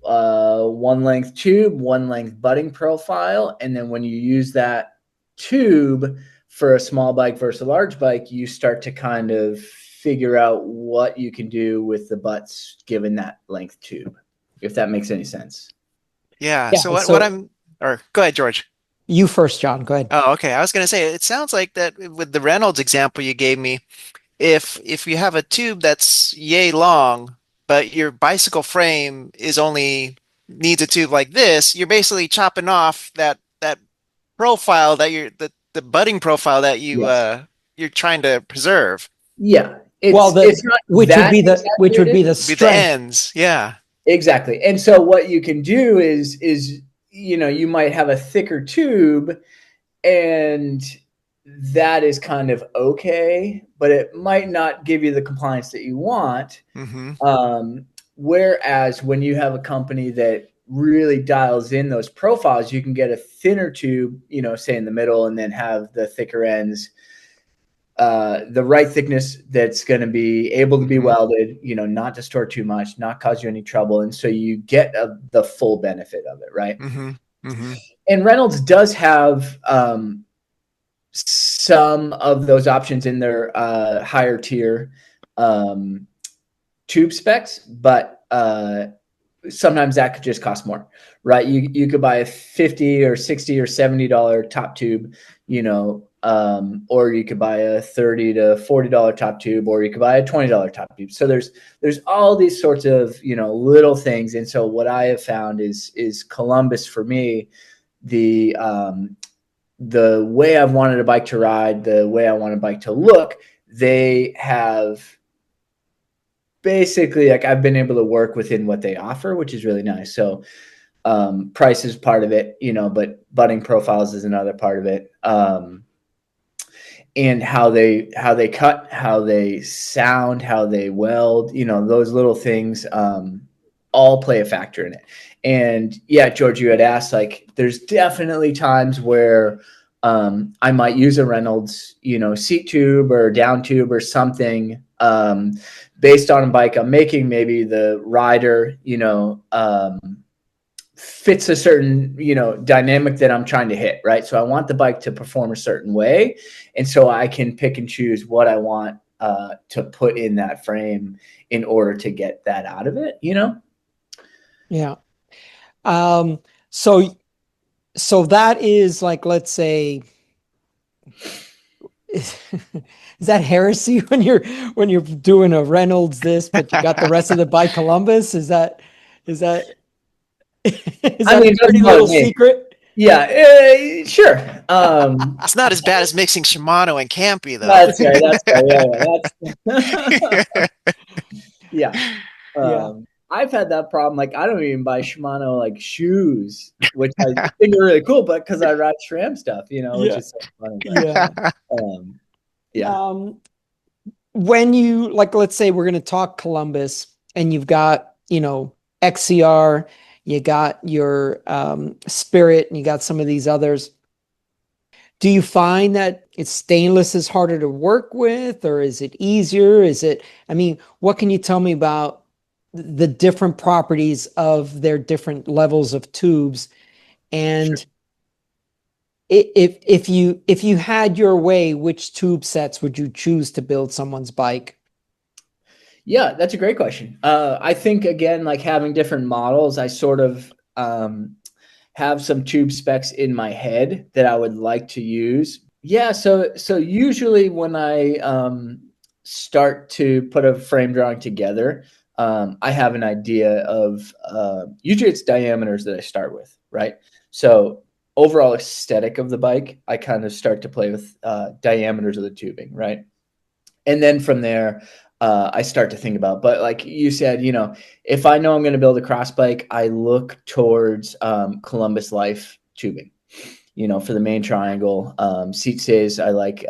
Speaker 3: one length tube, one length budding profile. And then when you use that tube for a small bike versus a large bike, you start to kind of figure out what you can do with the butts given that length tube, if that makes any sense.
Speaker 2: Yeah.
Speaker 1: Yeah,
Speaker 2: So what
Speaker 1: so
Speaker 2: I'm, or go ahead, George.
Speaker 1: you first, John. Go ahead.
Speaker 2: Oh, okay. I was going to say, it sounds like that with the Reynolds example you gave me, if you have a tube that's yay long, but your bicycle frame is only needs a tube like this, you're basically chopping off that profile that the budding profile that
Speaker 3: Yes.
Speaker 2: you're trying to preserve.
Speaker 3: Yeah.
Speaker 1: Well,
Speaker 3: It's not
Speaker 1: which would
Speaker 3: that
Speaker 1: be the
Speaker 2: Be the
Speaker 1: strength.
Speaker 2: ends. Yeah.
Speaker 3: exactly. And so what you can do is you might have a thicker tube, and that is kind of okay, but it might not give you the compliance that you want.
Speaker 2: Mm-hmm.
Speaker 3: Whereas when you have a company that really dials in those profiles, you can get a thinner tube, say in the middle, and then have the thicker ends, the right thickness that's going to be able to be welded, not distort too much, not cause you any trouble. And so you get the full benefit of it, right?
Speaker 2: Mm-hmm. Mm-hmm.
Speaker 3: And Reynolds does have some of those options in their higher tier tube specs, but sometimes that could just cost more, right? You could buy a $50 or $60 or $70 top tube, or you could buy a $30 to $40 top tube, or you could buy a $20 top tube. So there's all these sorts of little things. And so what I have found is Columbus for me, the way I've wanted a bike to ride, the way I want a bike to look, they have basically, like, I've been able to work within what they offer, which is really nice. So price is part of it, but budding profiles is another part of it. And how they cut, how they sound, how they weld, those little things all play a factor in it. And yeah, George, you had asked, like, there's definitely times where I might use a Reynolds, seat tube or down tube or something based on a bike I'm making. Maybe the rider, fits a certain, dynamic that I'm trying to hit, right? So I want the bike to perform a certain way. And so I can pick and choose what I want to put in that frame in order to get that out of it,
Speaker 1: Yeah. So that is, like, let's say, is that heresy when you're doing a Reynolds this, but you got the rest of the bike Columbus? Is that is that a dirty little secret?
Speaker 3: Yeah, sure.
Speaker 2: It's not as bad as mixing Shimano and Campy, though.
Speaker 3: That's right. Yeah.
Speaker 1: Yeah.
Speaker 3: I've had that problem. Like, I don't even buy Shimano like shoes, which I think are really cool, but because I ride SRAM stuff, which is so funny. But, yeah.
Speaker 1: When you, like, let's say we're going to talk Columbus, and you've got, XCR, you got your Spirit, and you got some of these others. Do you find that stainless is harder to work with, or is it easier? What can you tell me about the different properties of their different levels of tubes? And
Speaker 3: Sure.
Speaker 1: if you had your way, which tube sets would you choose to build someone's bike?
Speaker 3: Yeah, that's a great question. I think, again, like, having different models, I sort of have some tube specs in my head that I would like to use. Yeah, so usually when I start to put a frame drawing together, I have an idea of usually it's diameters that I start with, right? So overall aesthetic of the bike, I kind of start to play with diameters of the tubing, right? And then from there, I start to think about, but like you said, if I know I'm going to build a cross bike, I look towards Columbus Life tubing, for the main triangle. Seat says I like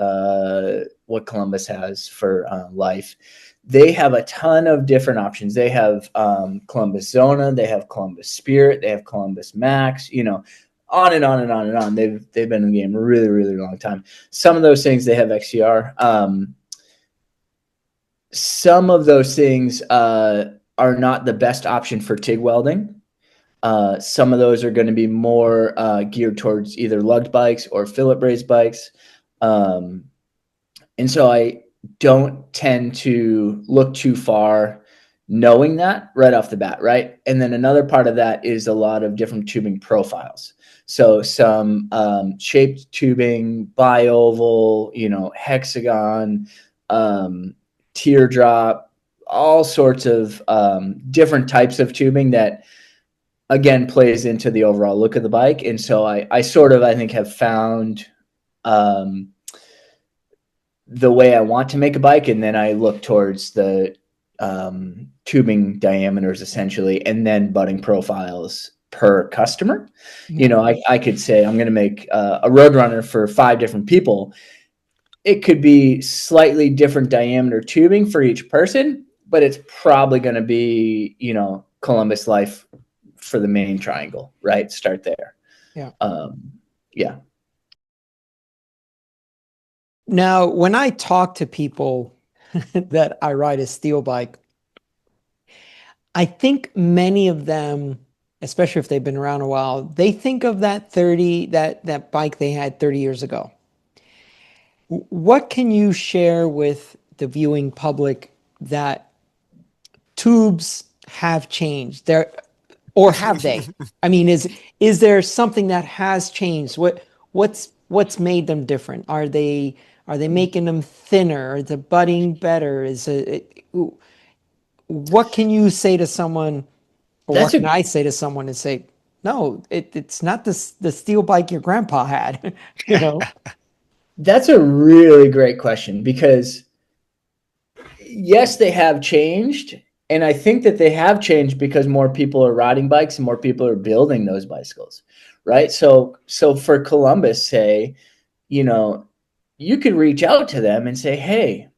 Speaker 3: what Columbus has for life. They have a ton of different options. They have Columbus Zona, they have Columbus Spirit, they have Columbus Max, on and on and on and on. They've been in the game a really, really long time. Some of those things they have XCR. Some of those things are not the best option for TIG welding. Some of those are going to be more geared towards either lugged bikes or fillet braze bikes. And so I don't tend to look too far knowing that right off the bat, right? And then another part of that is a lot of different tubing profiles. So some shaped tubing, bi-oval, hexagon, teardrop, all sorts of different types of tubing that, again, plays into the overall look of the bike. And so I sort of, I think, have found the way I want to make a bike, and then I look towards the tubing diameters essentially, and then butting profiles per customer. I could say I'm going to make a Roadrunner for 5 different people. It could be slightly different diameter tubing for each person, but it's probably going to be, Columbus Life for the main triangle, right? Start there.
Speaker 1: Yeah.
Speaker 3: Yeah.
Speaker 1: Now, when I talk to people that I ride a steel bike, I think many of them, especially if they've been around a while, they think of that bike they had 30 years ago. What can you share with the viewing public that tubes have changed there, or have they? I mean, is there something that has changed? What's made them different? Are they making them thinner? Is the butting better? What can you say to someone, or what can I say to someone and say, no, it's not the steel bike your grandpa had,
Speaker 3: That's a really great question, because yes, they have changed. And I think that they have changed because more people are riding bikes and more people are building those bicycles, right? So for Columbus, say, you could reach out to them and say, hey,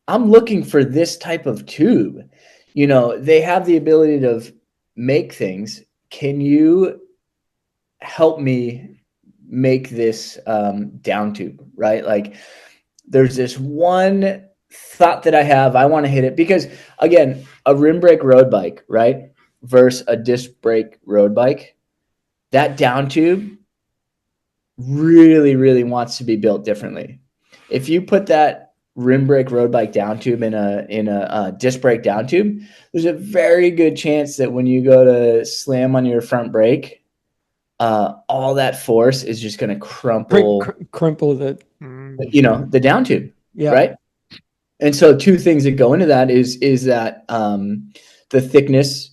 Speaker 3: I'm looking for this type of tube. They have the ability to make things. Can you help me make this down tube, right? Like, there's this one thought that I have. I want to hit it because, again, a rim brake road bike, right, versus a disc brake road bike, that down tube really, really wants to be built differently. If you put that rim brake road bike down tube in a disc brake down tube, there's a very good chance that when you go to slam on your front brake, all that force is just going to crumple the down tube, right? And so 2 things that go into that is that the thickness,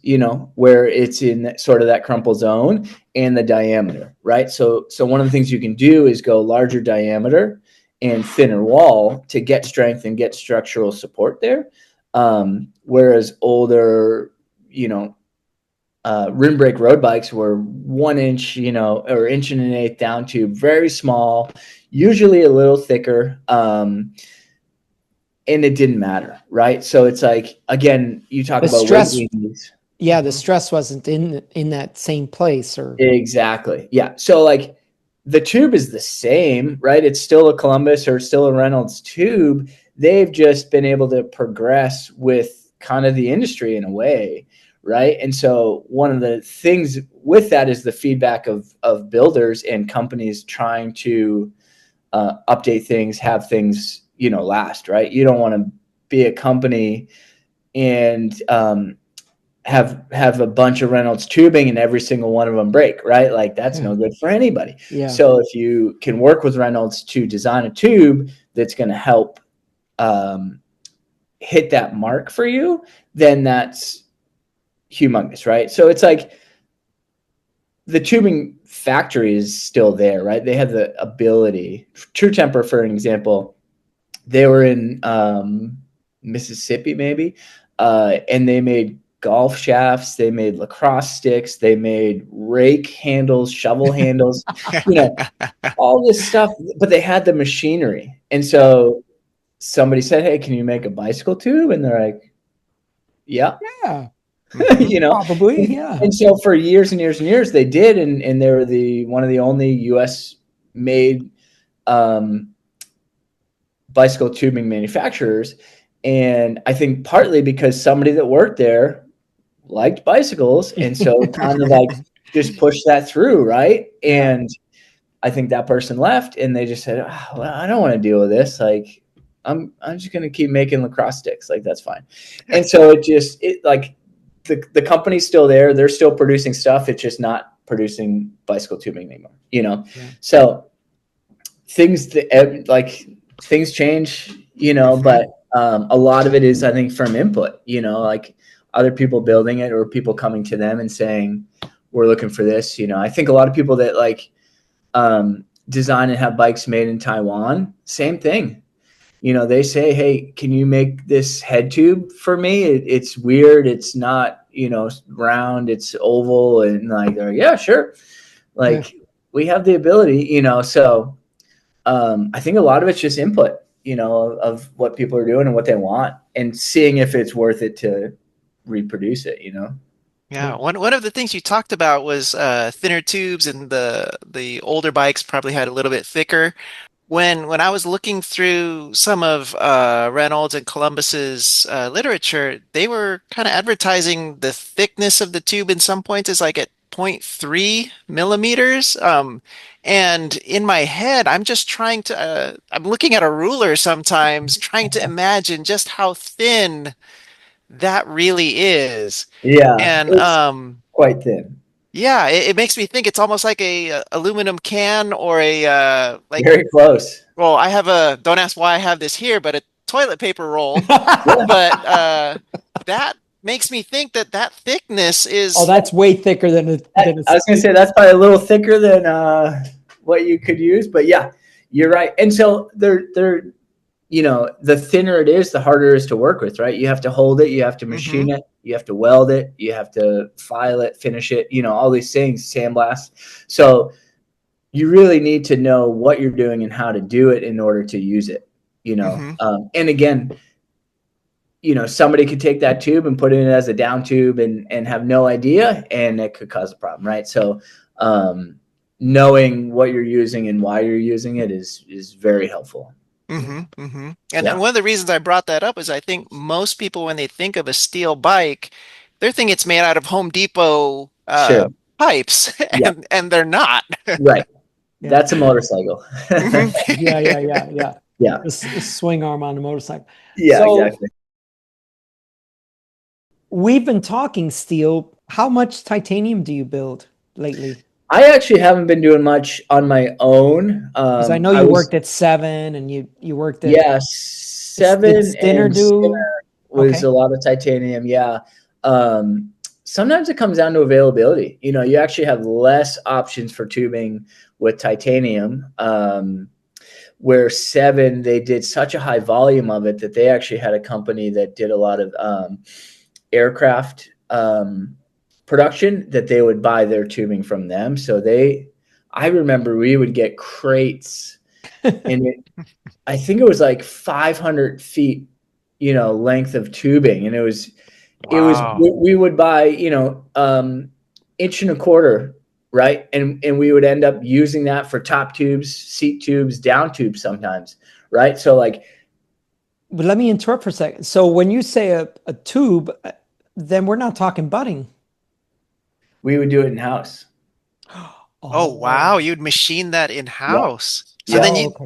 Speaker 3: where it's in sort of that crumple zone, and the diameter, right? So one of the things you can do is go larger diameter and thinner wall to get strength and get structural support there. Whereas older, rim brake road bikes were 1 inch, or inch and an eighth down tube, very small, usually a little thicker. And it didn't matter, right? So it's like, again, you talk about
Speaker 1: stress.
Speaker 3: weight gains.
Speaker 1: Yeah, the stress wasn't in that same place, or
Speaker 3: exactly. Yeah. So like the tube is the same, right? It's still a Columbus or still a Reynolds tube. They've just been able to progress with kind of the industry in a way, right? And so one of the things with that is the feedback of builders and companies trying to update things, have things, last, right? You don't want to be a company and have a bunch of Reynolds tubing and every single one of them break, right? Like, that's no good for anybody.
Speaker 1: Yeah.
Speaker 3: So if you can work with Reynolds to design a tube that's going to help hit that mark for you, then that's humongous, right? So it's like the tubing factory is still there, right? They have the ability. True Temper, for an example, they were in Mississippi, maybe, and they made golf shafts, they made lacrosse sticks, they made rake handles, shovel handles, all this stuff, but they had the machinery. And so somebody said, hey, can you make a bicycle tube? And they're like, yeah.
Speaker 1: Yeah. Probably, yeah.
Speaker 3: And so for years and years and years, they did, and they were one of the only U.S. made bicycle tubing manufacturers. And I think partly because somebody that worked there liked bicycles, and so kind of like just pushed that through, right?
Speaker 1: Yeah.
Speaker 3: And I think that person left, and they just said, oh, well, I don't want to deal with this. Like, I'm just going to keep making lacrosse sticks. Like, that's fine. And so the company's still there. They're still producing stuff. It's just not producing bicycle tubing anymore, Yeah. So things change, but a lot of it is, I think, from input, like other people building it or people coming to them and saying, we're looking for this. I think a lot of people that design and have bikes made in Taiwan, same thing. They say, hey, can you make this head tube for me? It's weird. It's not, round, it's oval. And they're like, yeah, sure. We have the ability, so I think a lot of it's just input, of what people are doing and what they want and seeing if it's worth it to reproduce it,
Speaker 2: Yeah, one of the things you talked about was thinner tubes, and the older bikes probably had a little bit thicker. When I was looking through some of Reynolds and Columbus's literature, they were kind of advertising the thickness of the tube in some points is like at 0.3 millimeters. And in my head, I'm just trying to, I'm looking at a ruler sometimes, trying to imagine just how thin that really is.
Speaker 3: Yeah,
Speaker 2: And
Speaker 3: it's quite thin.
Speaker 2: yeah, it makes me think it's almost like a aluminum can or a
Speaker 3: Very close.
Speaker 2: well, I have don't ask why I have this here, but a toilet paper roll. But that makes me think that thickness is.
Speaker 1: Oh, that's way thicker than
Speaker 3: I was going to say that's probably a little thicker than what you could use, but yeah, you're right. And so they're the thinner it is, the harder it is to work with, right? You have to hold it, you have to machine it, you have to weld it, you have to file it, finish it, all these things, sandblast. So you really need to know what you're doing and how to do it in order to use it, and again, somebody could take that tube and put it in as a down tube and have no idea, and it could cause a problem, right? So knowing what you're using and why you're using it is very helpful.
Speaker 2: And one of the reasons I brought that up is I think most people, when they think of a steel bike, they're thinking it's made out of Home Depot pipes, and they're not.
Speaker 3: Right. Yeah. That's a motorcycle.
Speaker 1: Yeah. The swing arm on the motorcycle.
Speaker 3: Yeah, so, exactly.
Speaker 1: We've been talking steel. How much titanium do you build lately?
Speaker 3: I actually haven't been doing much on my own.
Speaker 1: Because I know you worked at 7 and you worked at
Speaker 3: 7 and Skinner was a lot of titanium. Yeah. Sometimes it comes down to availability. You actually have less options for tubing with titanium, where 7, they did such a high volume of it that they actually had a company that did a lot of aircraft production that they would buy their tubing from them. So I remember we would get crates and I think it was like 500 feet, length of tubing. And we would buy, 1.25 inches, right? And we would end up using that for top tubes, seat tubes, down tubes sometimes, right? So
Speaker 1: but let me interrupt for a second. So when you say a tube, then we're not talking butting.
Speaker 3: We would do it in-house.
Speaker 2: Oh wow, you'd machine that in-house. So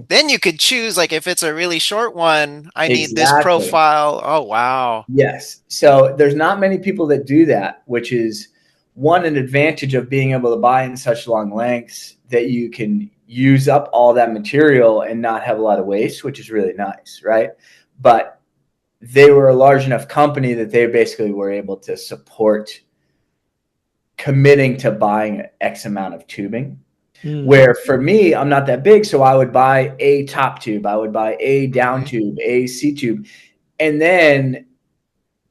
Speaker 2: then you could choose, like, if it's a really short one, I need this profile. Oh wow.
Speaker 3: Yes. So there's not many people that do that, which is an advantage of being able to buy in such long lengths that you can use up all that material and not have a lot of waste, which is really nice, right? But they were a large enough company that they basically were able to support committing to buying X amount of tubing. Where for me, I'm not that big, so I would buy a top tube, I would buy a down tube, a C tube, and then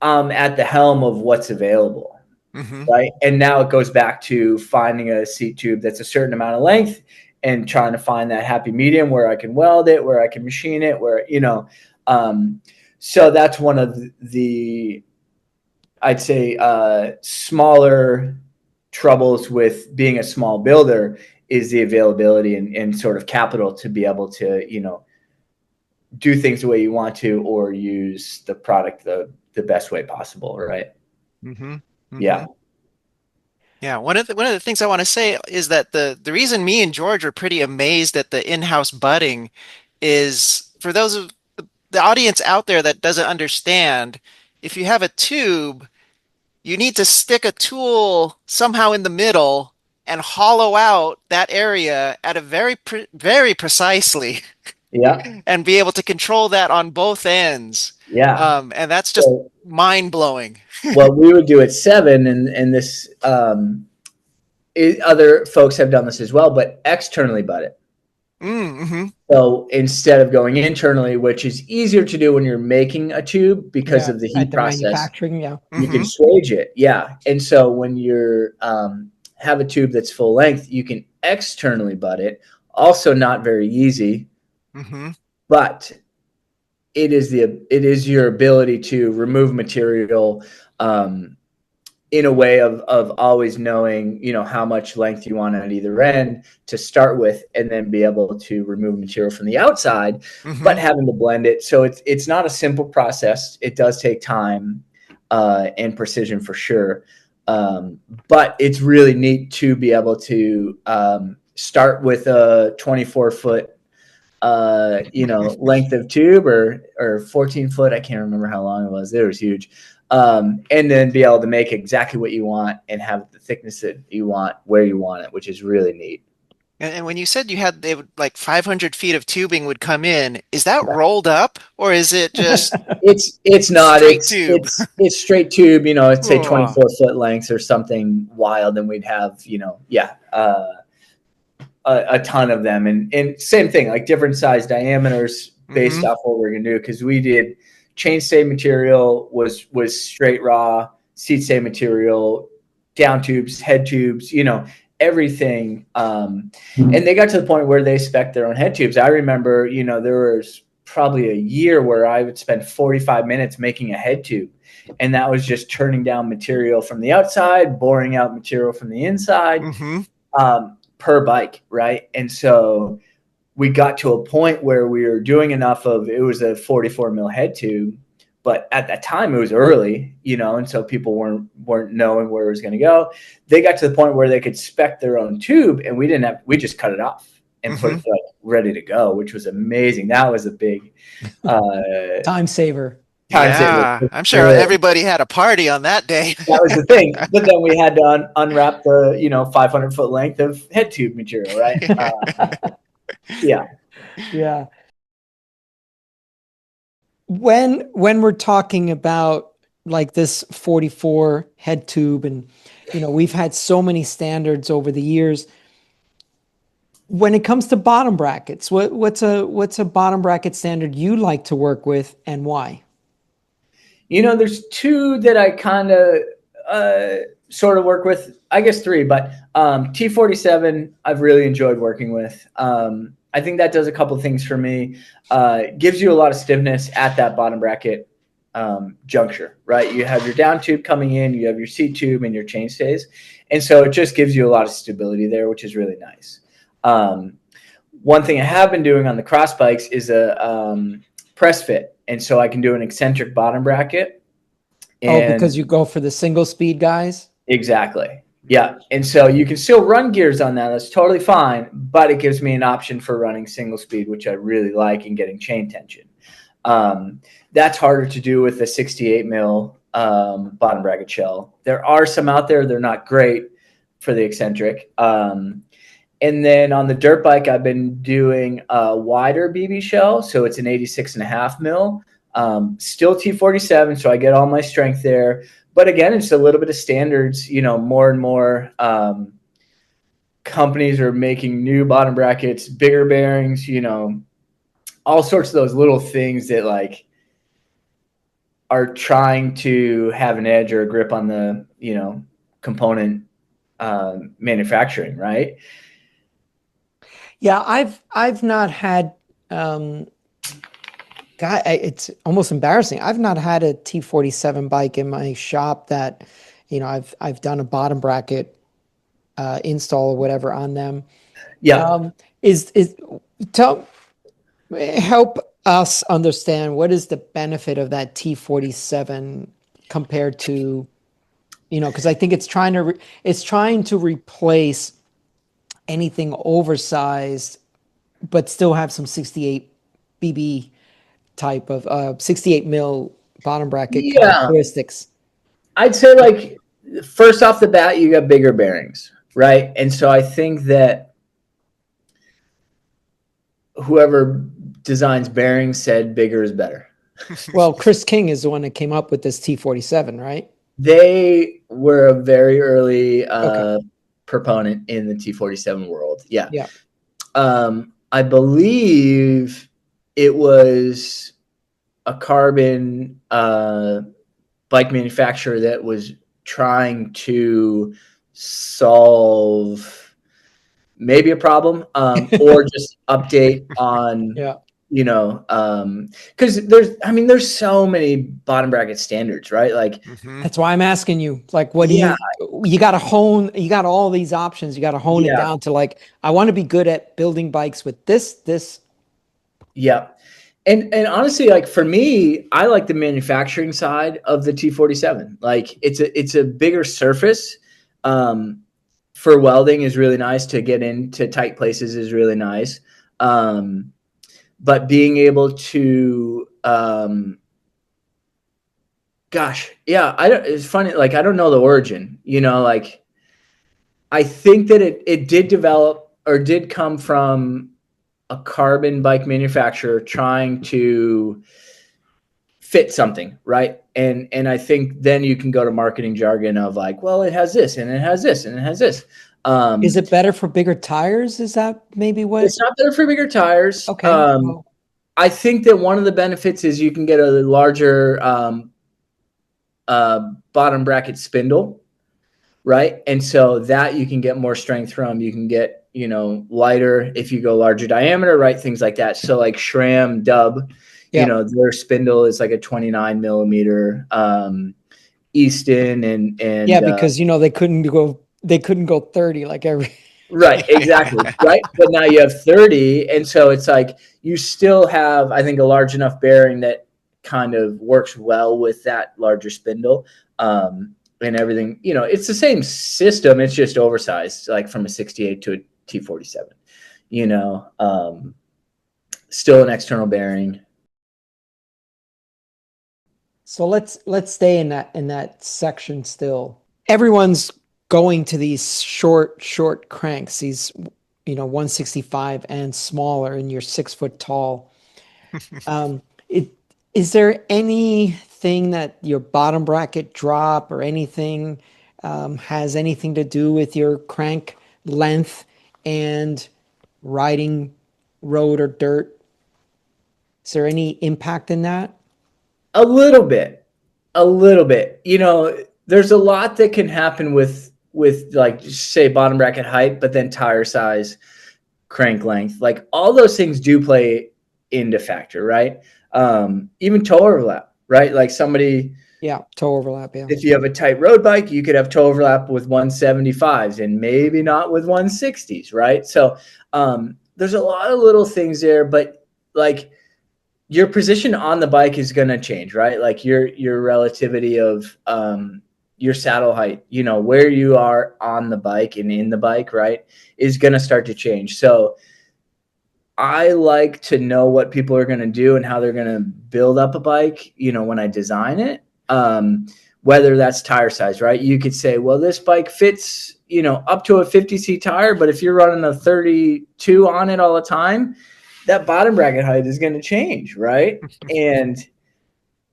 Speaker 3: I'm at the helm of what's available.
Speaker 2: Mm-hmm.
Speaker 3: Right. And now it goes back to finding a seat tube that's a certain amount of length and trying to find that happy medium where I can weld it, where I can machine it, where, so that's one of the I'd say, smaller troubles with being a small builder is the availability and sort of capital to be able to, do things the way you want to, or use the product the best way possible. Right.
Speaker 2: Mm-hmm. Mm-hmm.
Speaker 3: Yeah.
Speaker 2: Yeah, one of the things I want to say is that the reason me and George are pretty amazed at the in-house budding is for those of the audience out there that doesn't understand, if you have a tube, you need to stick a tool somehow in the middle and hollow out that area at a very precisely
Speaker 3: Yeah.
Speaker 2: and be able to control that on both ends.
Speaker 3: Yeah.
Speaker 2: And that's just mind-blowing.
Speaker 3: Well, we would do it 7, and this other folks have done this as well, but externally butt it.
Speaker 2: Mm-hmm.
Speaker 3: So instead of going internally, which is easier to do when you're making a tube because of the heat process,
Speaker 1: manufacturing, yeah,
Speaker 3: you can swage it, yeah. And so when you're have a tube that's full length, you can externally butt it. Also, not very easy, but it is your ability to remove material in a way of always knowing, how much length you want at either end to start with, and then be able to remove material from the outside, but having to blend it. So it's not a simple process. It does take time and precision for sure. But it's really neat to be able to start with a 24-foot length of tube or 14 foot. I can't remember how long it was. It was huge. And then be able to make exactly what you want and have the thickness that you want where you want it, which is really neat.
Speaker 2: And when you said they would like 500 feet of tubing would come in, is that rolled up or is it just
Speaker 3: it's not
Speaker 2: straight tube?
Speaker 3: It's straight tube, it's say 24-foot lengths or something wild, and we'd have, a ton of them, and same thing, like different size diameters based off what we're gonna do, because we did chainstay material was straight raw, seat stay material, down tubes, head tubes, everything. And they got to the point where they spec'd their own head tubes. I remember, there was probably a year where I would spend 45 minutes making a head tube, and that was just turning down material from the outside, boring out material from the inside, per bike, right? And so we got to a point where we were doing enough of, it was a 44 mil head tube, but at that time it was early, and so people weren't knowing where it was going to go. They got to the point where they could spec their own tube, and we just cut it off and put it ready to go, which was amazing. That was a big
Speaker 1: time saver.
Speaker 2: Yeah, I'm sure everybody had a party on that day.
Speaker 3: That was the thing. But then we had to unwrap the 500-foot length of head tube material, right?
Speaker 1: Yeah. When we're talking about like this 44 head tube, and we've had so many standards over the years. When it comes to bottom brackets, what's a bottom bracket standard you like to work with, and why?
Speaker 3: There's 2 that I kind of sort of work with. I guess 3, but T47 I've really enjoyed working with. I think that does a couple of things for me. Gives you a lot of stiffness at that bottom bracket juncture, right? You have your down tube coming in, you have your seat tube and your chainstays. And so it just gives you a lot of stability there, which is really nice. One thing I have been doing on the cross bikes is a press fit. And so I can do an eccentric bottom bracket.
Speaker 1: Because you go for the single speed guys?
Speaker 3: Exactly. Yeah. And so you can still run gears on that. That's totally fine. But it gives me an option for running single speed, which I really like, and getting chain tension. That's harder to do with the 68 mil bottom bracket shell. There are some out there. They're not great for the eccentric. And then on the dirt bike, I've been doing a wider BB shell. So it's an 86.5 mil, still T47. So I get all my strength there. But again, it's a little bit of standards. More and more companies are making new bottom brackets, bigger bearings, all sorts of those little things that, like, are trying to have an edge or a grip on the, component manufacturing, right?
Speaker 1: Yeah, I've not had God, it's almost embarrassing. I've not had a T47 bike in my shop that, I've done a bottom bracket install or whatever on them.
Speaker 3: Yeah.
Speaker 1: Is tell help us understand what is the benefit of that T47 compared to, because I think it's trying to replace anything oversized, but still have some 68 BB type of 68 mil bottom bracket
Speaker 3: Yeah.
Speaker 1: characteristics.
Speaker 3: I'd say like first off the bat, you got bigger bearings, right? And so I think that whoever designs bearings said bigger is better.
Speaker 1: Well, Chris King is the one that came up with this T47, right?
Speaker 3: They were a very early
Speaker 1: Okay.
Speaker 3: proponent in the T47 world. Yeah.
Speaker 1: Yeah.
Speaker 3: I believe it was a carbon bike manufacturer that was trying to solve maybe a problem or just update on
Speaker 1: Yeah.
Speaker 3: because there's so many bottom bracket standards, right? Like
Speaker 1: That's why I'm asking you, like, what do
Speaker 3: yeah
Speaker 1: you got to hone, you got all these options, you got to hone it
Speaker 3: yeah
Speaker 1: down to like, I want to be good at building bikes with this.
Speaker 3: yeah and honestly, like for me, I like the manufacturing side of the T47. Like it's a bigger surface. For welding is really nice. To get into tight places is really nice. But being able to gosh, yeah, it's funny, like I don't know the origin, like I think that it did develop or did come from a carbon bike manufacturer trying to fit something, right? And I think then you can go to marketing jargon of like, well, it has this and it has this and it has this.
Speaker 1: Is it better for bigger tires? Is that maybe what?
Speaker 3: It's not better for bigger tires.
Speaker 1: Okay. Well,
Speaker 3: I think that one of the benefits is you can get a larger bottom bracket spindle, right? And so that you can get more strength from. You can get, lighter if you go larger diameter, right? Things like that. So like SRAM Dub,
Speaker 1: yeah.
Speaker 3: their spindle is like a 29 millimeter Easton and
Speaker 1: Yeah, because they couldn't go 30 like every.
Speaker 3: right, exactly. Right. But now you have 30. And so it's like you still have, I think, a large enough bearing that kind of works well with that larger spindle. And everything, it's the same system. It's just oversized, like from a 68 to a T47, still an external bearing.
Speaker 1: So let's stay in that section still. Everyone's going to these short cranks, these 165 and smaller, and you're 6 foot tall. Is there anything that your bottom bracket drop or anything has anything to do with your crank length and riding road or dirt? Is there any impact in that?
Speaker 3: A little bit. There's a lot that can happen with like say bottom bracket height, but then tire size, crank length, like all those things do play into factor, right? Even toe overlap, right? Like somebody,
Speaker 1: Yeah, toe overlap. Yeah.
Speaker 3: if you have a tight road bike, you could have toe overlap with 175s and maybe not with 160s, right? So there's a lot of little things there, but like your position on the bike is going to change, right? Like your relativity of your saddle height, where you are on the bike and in the bike, right, is going to start to change. So I like to know what people are going to do and how they're going to build up a bike, when I design it. Whether that's tire size, right? You could say, well, this bike fits, up to a 50C tire, but if you're running a 32 on it all the time, that bottom bracket height is going to change, right? And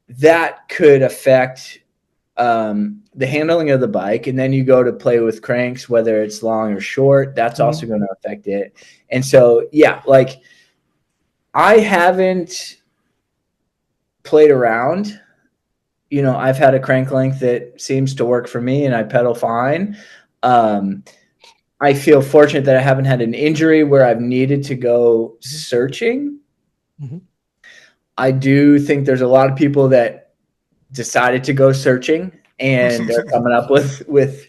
Speaker 3: that could affect the handling of the bike. And then you go to play with cranks, whether it's long or short, that's also going to affect it. And so, yeah, like I haven't played around you know, I've had a crank length that seems to work for me and I pedal fine. I feel fortunate that I haven't had an injury where I've needed to go searching.
Speaker 1: Mm-hmm.
Speaker 3: I do think there's a lot of people that decided to go searching and they're coming up with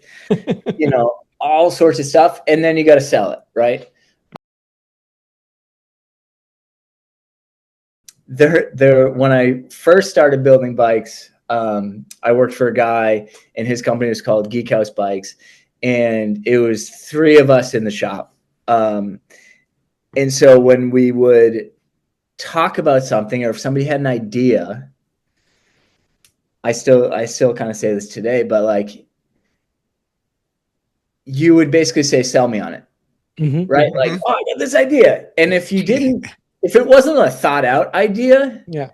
Speaker 3: you know, all sorts of stuff, and then you got to sell it, right? There. When I first started building bikes, I worked for a guy, and his company was called Geek House Bikes, and it was 3 of us in the shop. And so when we would talk about something, or if somebody had an idea, I still kind of say this today, but like, you would basically say, "Sell me on it."
Speaker 1: Mm-hmm.
Speaker 3: Right?
Speaker 2: Mm-hmm.
Speaker 3: Like, oh, I got this idea. And if you didn't, if it wasn't a thought out idea,
Speaker 1: Yeah.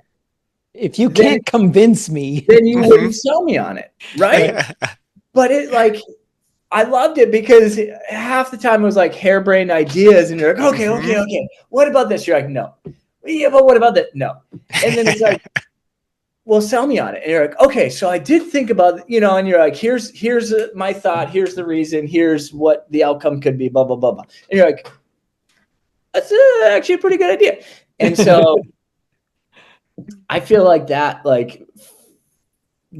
Speaker 1: If you
Speaker 3: then,
Speaker 1: can't convince me,
Speaker 3: then you
Speaker 2: Mm-hmm.
Speaker 3: wouldn't sell me on it. Right? But it like, I loved it because half the time it was like harebrained ideas and you're like, okay. What about this? You're like, no. Yeah, but what about that? No. And then it's like, well, sell me on it. And you're like, okay, so I did think about, you know, and you're like, here's my thought. Here's the reason. Here's what the outcome could be, blah, blah, blah, blah. And you're like, that's actually a pretty good idea. And so I feel like that like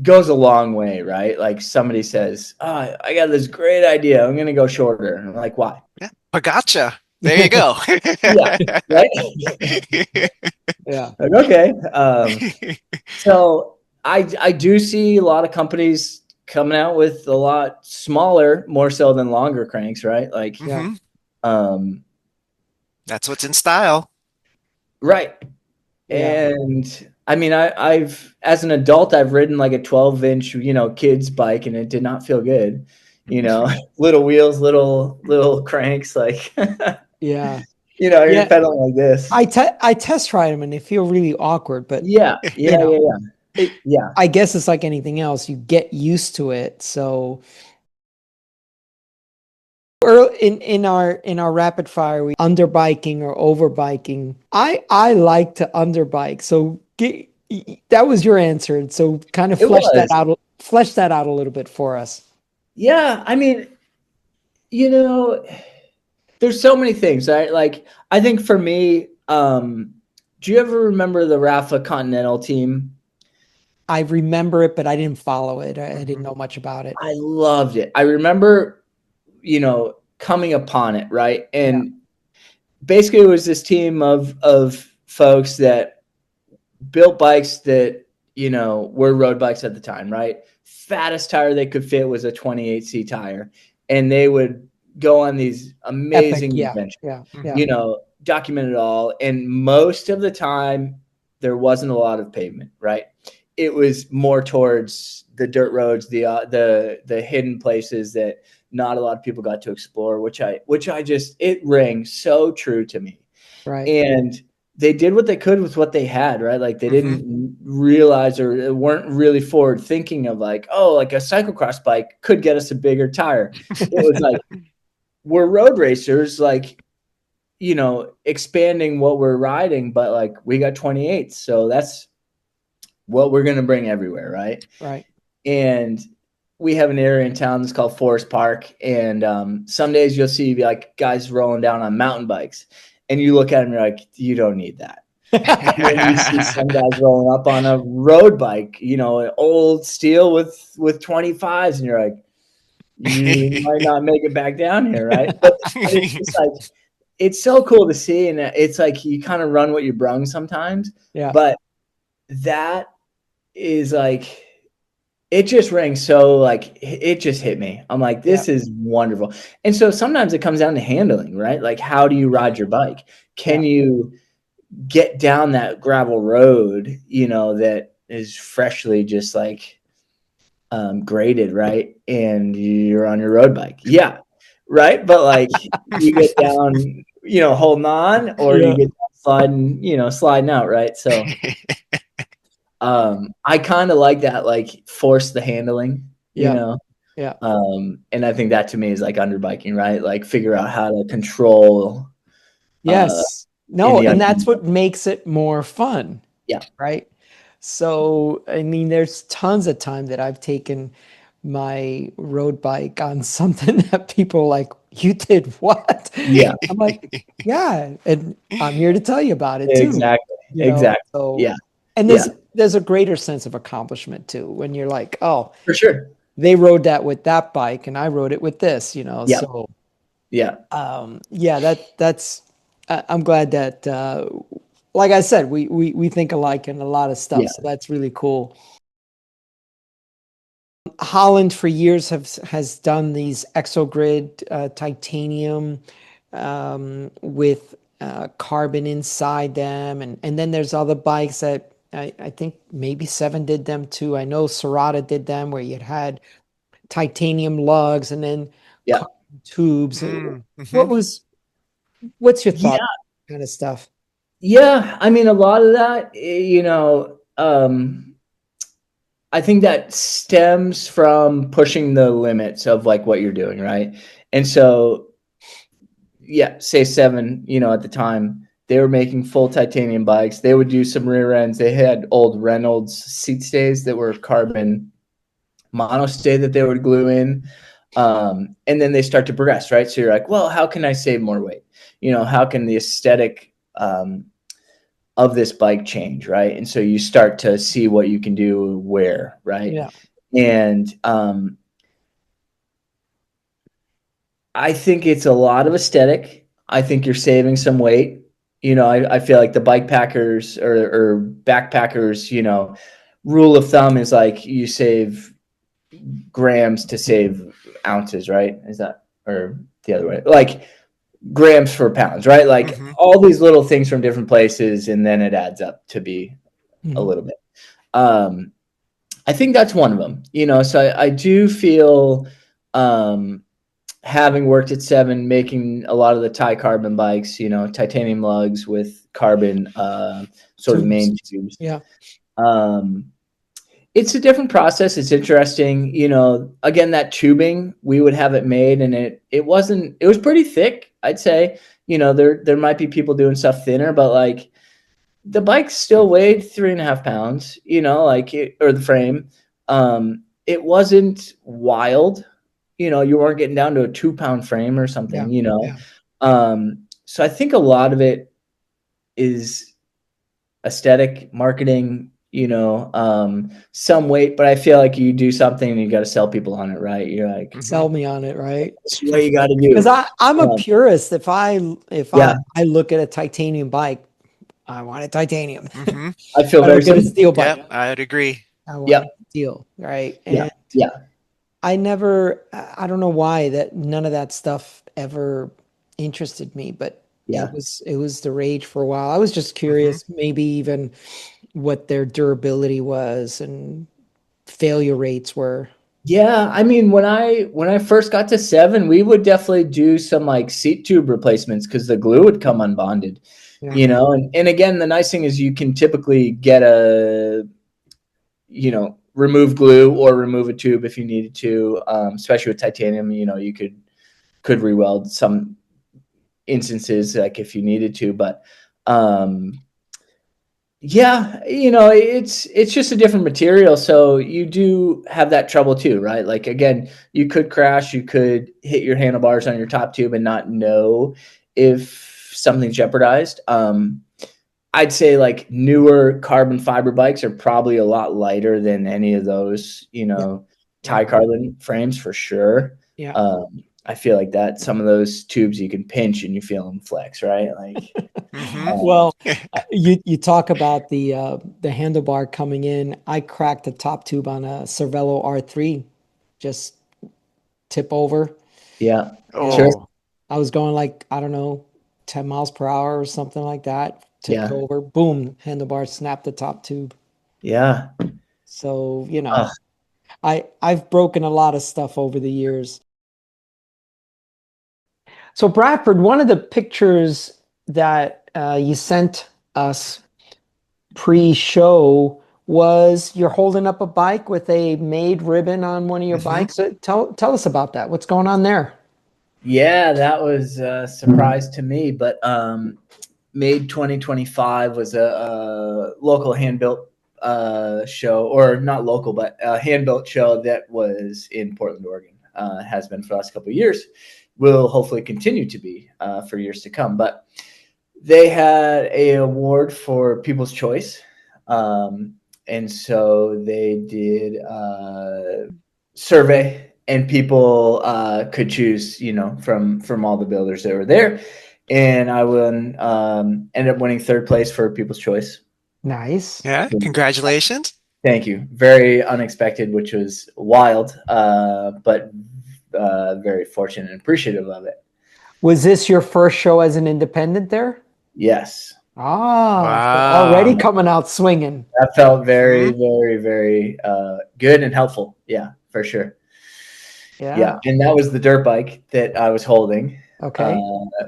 Speaker 3: goes a long way, right? Like somebody says, oh, I got this great idea. I'm going to go shorter. And I'm like, why?
Speaker 2: Yeah. Pagotcha. There you go.
Speaker 3: Yeah. Right.
Speaker 1: yeah.
Speaker 3: Like, okay. So I do see a lot of companies coming out with a lot smaller, more so than longer cranks, right? Like,
Speaker 2: Mhm.
Speaker 3: um,
Speaker 2: That's what's in style.
Speaker 3: right.
Speaker 1: Yeah.
Speaker 3: And I mean, I've as an adult, I've ridden like a 12-inch, you know, kid's bike, and it did not feel good. You know, little wheels, little cranks, like,
Speaker 1: Yeah.
Speaker 3: you know, you're
Speaker 1: Yeah.
Speaker 3: pedaling like this.
Speaker 1: I test ride them and they feel really awkward, but
Speaker 3: Yeah,
Speaker 1: you know,
Speaker 3: yeah. Yeah.
Speaker 1: I guess it's like anything else. You get used to it. So in our rapid fire, we underbiking or overbiking. I like to underbike. So that was your answer. And so kind of
Speaker 3: It was.
Speaker 1: Flesh that out a little bit for us.
Speaker 3: Yeah, I mean, you know, there's so many things, right? Like, I think for me, do you ever remember the Rafa Continental team?
Speaker 1: I remember it, but I didn't follow it. I didn't
Speaker 2: Mhm.
Speaker 1: know much about it.
Speaker 3: I loved it. I remember, you know, coming upon it, right? And basically it was this team of folks that built bikes that, you know, were road bikes at the time, right? Fattest tire they could fit was a 28C tire. And they would go on these
Speaker 1: Epic.
Speaker 3: amazing
Speaker 1: Yeah.
Speaker 3: adventures,
Speaker 1: Yeah.
Speaker 2: Mhm.
Speaker 1: Yeah.
Speaker 3: you know, document it all. And most of the time there wasn't a lot of pavement, right? It was more towards the dirt roads, the hidden places that not a lot of people got to explore, which I just, it rang so true to me.
Speaker 1: Right.
Speaker 3: And they did what they could with what they had, right? Like they
Speaker 2: Mhm.
Speaker 3: didn't realize or weren't really forward thinking of like, oh, like a cyclocross bike could get us a bigger tire. It was like, we're road racers, like, you know, expanding what we're riding, but like we got 28s. So that's what we're going to bring everywhere, right?
Speaker 1: Right.
Speaker 3: And we have an area in town that's called Forest Park. And some days you'll see like guys rolling down on mountain bikes. And you look at them, you're like, you don't need that. And then you see some guys rolling up on a road bike, you know, an old steel with 25s, and you're like, you might not make it back down here, right? But it's just like, it's so cool to see, and it's like you kind of run what you brung sometimes.
Speaker 1: Yeah.
Speaker 3: But that is like, it just rang so, like, it just hit me. I'm like, this is wonderful. And so sometimes it comes down to handling, right? Like, how do you ride your bike? Can you get down that gravel road, you know, that is freshly just like graded, right? And you're on your road bike. Yeah. Right. But like you get down, you know, holding on, or you get sliding, you know, sliding out, right? So I kind of like that, like force the handling, you know.
Speaker 1: Yeah.
Speaker 3: And I think that to me is like underbiking, right? Like figure out how to control
Speaker 1: Yes. No,
Speaker 3: the
Speaker 1: and that's what makes it more fun.
Speaker 3: Yeah.
Speaker 1: Right. So, I mean, there's tons of time that I've taken my road bike on something that people are like, you did what?
Speaker 3: Yeah.
Speaker 1: I'm like, yeah, and I'm here to tell you about it too.
Speaker 3: Exactly.
Speaker 1: You know,
Speaker 3: Exactly.
Speaker 1: so
Speaker 3: Yeah.
Speaker 1: and
Speaker 3: Yeah.
Speaker 1: there's a greater sense of accomplishment too when you're like, oh,
Speaker 3: For sure.
Speaker 1: they rode that with that bike and I rode it with this, you know.
Speaker 3: Yeah.
Speaker 1: So
Speaker 3: Yeah.
Speaker 1: yeah, that's I'm glad that like I said, we think alike in a lot of stuff.
Speaker 3: Yeah.
Speaker 1: So that's really cool. Holland for years has done these exogrid titanium with carbon inside them, and then there's other bikes that I think maybe Seven did them too. I know Serrata did them where you had titanium lugs and then
Speaker 3: Yeah.
Speaker 1: carbon tubes.
Speaker 2: Mm-hmm.
Speaker 1: What's your
Speaker 3: Yeah.
Speaker 1: thought on kind of stuff?
Speaker 3: Yeah. I mean, a lot of that, I think that stems from pushing the limits of like what you're doing, right? And so, yeah, say Seven, at the time they were making full titanium bikes. They would do some rear ends. They had old Reynolds seat stays that were carbon monostay that they would glue in. And then they start to progress, right? So you're like, well, how can I save more weight? How can the aesthetic of this bike change, right? And so you start to see what you can do where, right?
Speaker 1: Yeah.
Speaker 3: And I think it's a lot of aesthetic. I think you're saving some weight. I feel like the bike packers or backpackers, rule of thumb is like you save grams to save ounces, right? Is that, or the other way? Like grams for pounds, right? Like
Speaker 2: Mm-hmm.
Speaker 3: all these little things from different places, and then it adds up to be a little bit. I think that's one of them, so I do feel, having worked at Seven, making a lot of the carbon bikes, titanium lugs with carbon sort of main tubes.
Speaker 1: Yeah.
Speaker 3: It's a different process. It's interesting. Again, that tubing, we would have it made and it was pretty thick, I'd say. There might be people doing stuff thinner, but like the bike still weighed 3.5 pounds, or the frame. It wasn't wild. You weren't getting down to a 2-pound frame or something,
Speaker 1: Yeah.
Speaker 3: So I think a lot of it is aesthetic, marketing, some weight, but I feel like you do something and you got to sell people on it, right? You're like,
Speaker 1: Sell me on it, right?
Speaker 3: that's what you got to do.
Speaker 1: Because I'm a purist. If I
Speaker 3: Yeah.
Speaker 1: I look at a titanium bike, I want a titanium.
Speaker 2: Mm-hmm.
Speaker 3: I feel
Speaker 1: I
Speaker 3: very
Speaker 1: look at a
Speaker 3: similar.
Speaker 1: steel bike,
Speaker 2: Yep, I'd agree.
Speaker 1: I want
Speaker 3: Yep.
Speaker 1: steel, right?
Speaker 3: Yeah.
Speaker 1: And
Speaker 3: Yeah.
Speaker 1: I don't know why that none of that stuff ever interested me, but
Speaker 3: Yeah.
Speaker 1: it was the rage for a while. I was just
Speaker 2: Mm-hmm.
Speaker 1: curious, maybe even what their durability was and failure rates were.
Speaker 3: Yeah, I mean, when I first got to Seven, we would definitely do some like seat tube replacements because the glue would come unbonded,
Speaker 1: Yeah.
Speaker 3: and again, the nice thing is you can typically get remove glue or remove a tube if you needed to, especially with titanium, you could re-weld some instances like if you needed to, but yeah, it's just a different material, so you do have that trouble too, right? Like again, you could crash, you could hit your handlebars on your top tube and not know if something's jeopardized. I'd say like newer carbon fiber bikes are probably a lot lighter than any of those,
Speaker 1: Yeah.
Speaker 3: carbon frames for sure.
Speaker 1: Yeah.
Speaker 3: I feel like that some of those tubes you can pinch and you feel them flex, right? Like,
Speaker 2: Mm-hmm.
Speaker 1: Well, you talk about the handlebar coming in. I cracked the top tube on a Cervelo R3, just tip over.
Speaker 3: yeah, sure,
Speaker 2: Oh,
Speaker 1: I was going like, I don't know, 10 miles per hour or something like that. Tipped
Speaker 3: yeah,
Speaker 1: over, boom, handlebar snapped the top tube.
Speaker 3: yeah.
Speaker 1: So,
Speaker 3: Ugh.
Speaker 1: I've broken a lot of stuff over the years. So Bradford, one of the pictures that you sent us pre-show was you're holding up a bike with a made ribbon on one of your
Speaker 2: mm-hmm.
Speaker 1: bikes. Tell us about that. What's going on there?
Speaker 3: Yeah, that was a surprise to me, but Made 2025 was a local hand-built show, or not local, but a hand-built show that was in Portland, Oregon. Has been for the last couple of years. Will hopefully continue to be for years to come. But they had a award for People's Choice. And so they did a survey, and people could choose, from all the builders that were there. And I ended up winning third place for People's Choice.
Speaker 1: Nice.
Speaker 2: Yeah, congratulations.
Speaker 3: Thank you. Very unexpected, which was wild, but very fortunate and appreciative of it.
Speaker 1: Was this your first show as an independent there?
Speaker 3: Yes.
Speaker 1: Ah, so
Speaker 2: Wow.
Speaker 1: already coming out swinging.
Speaker 3: That felt very, very, very good and helpful. Yeah, for sure. Yeah. And that was the dirt bike that I was holding.
Speaker 1: Okay.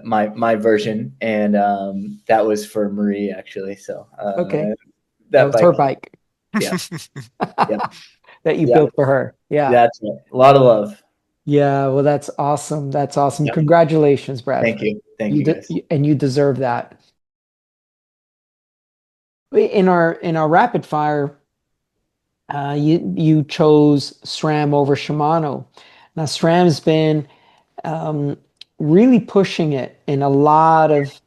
Speaker 3: My version. And that was for Marie, actually. So
Speaker 1: okay.
Speaker 3: That
Speaker 1: was
Speaker 3: bike,
Speaker 1: her bike.
Speaker 3: Yeah. Yeah.
Speaker 1: That you built for her. Yeah.
Speaker 3: That's it. A lot of love.
Speaker 1: Yeah. Well, that's awesome. That's awesome.
Speaker 3: Yeah.
Speaker 1: Congratulations, Bradford.
Speaker 3: Thank you. Thank you, guys.
Speaker 1: And you deserve that. In our rapid fire, you chose SRAM over Shimano. Now SRAM's been really pushing it in a lot of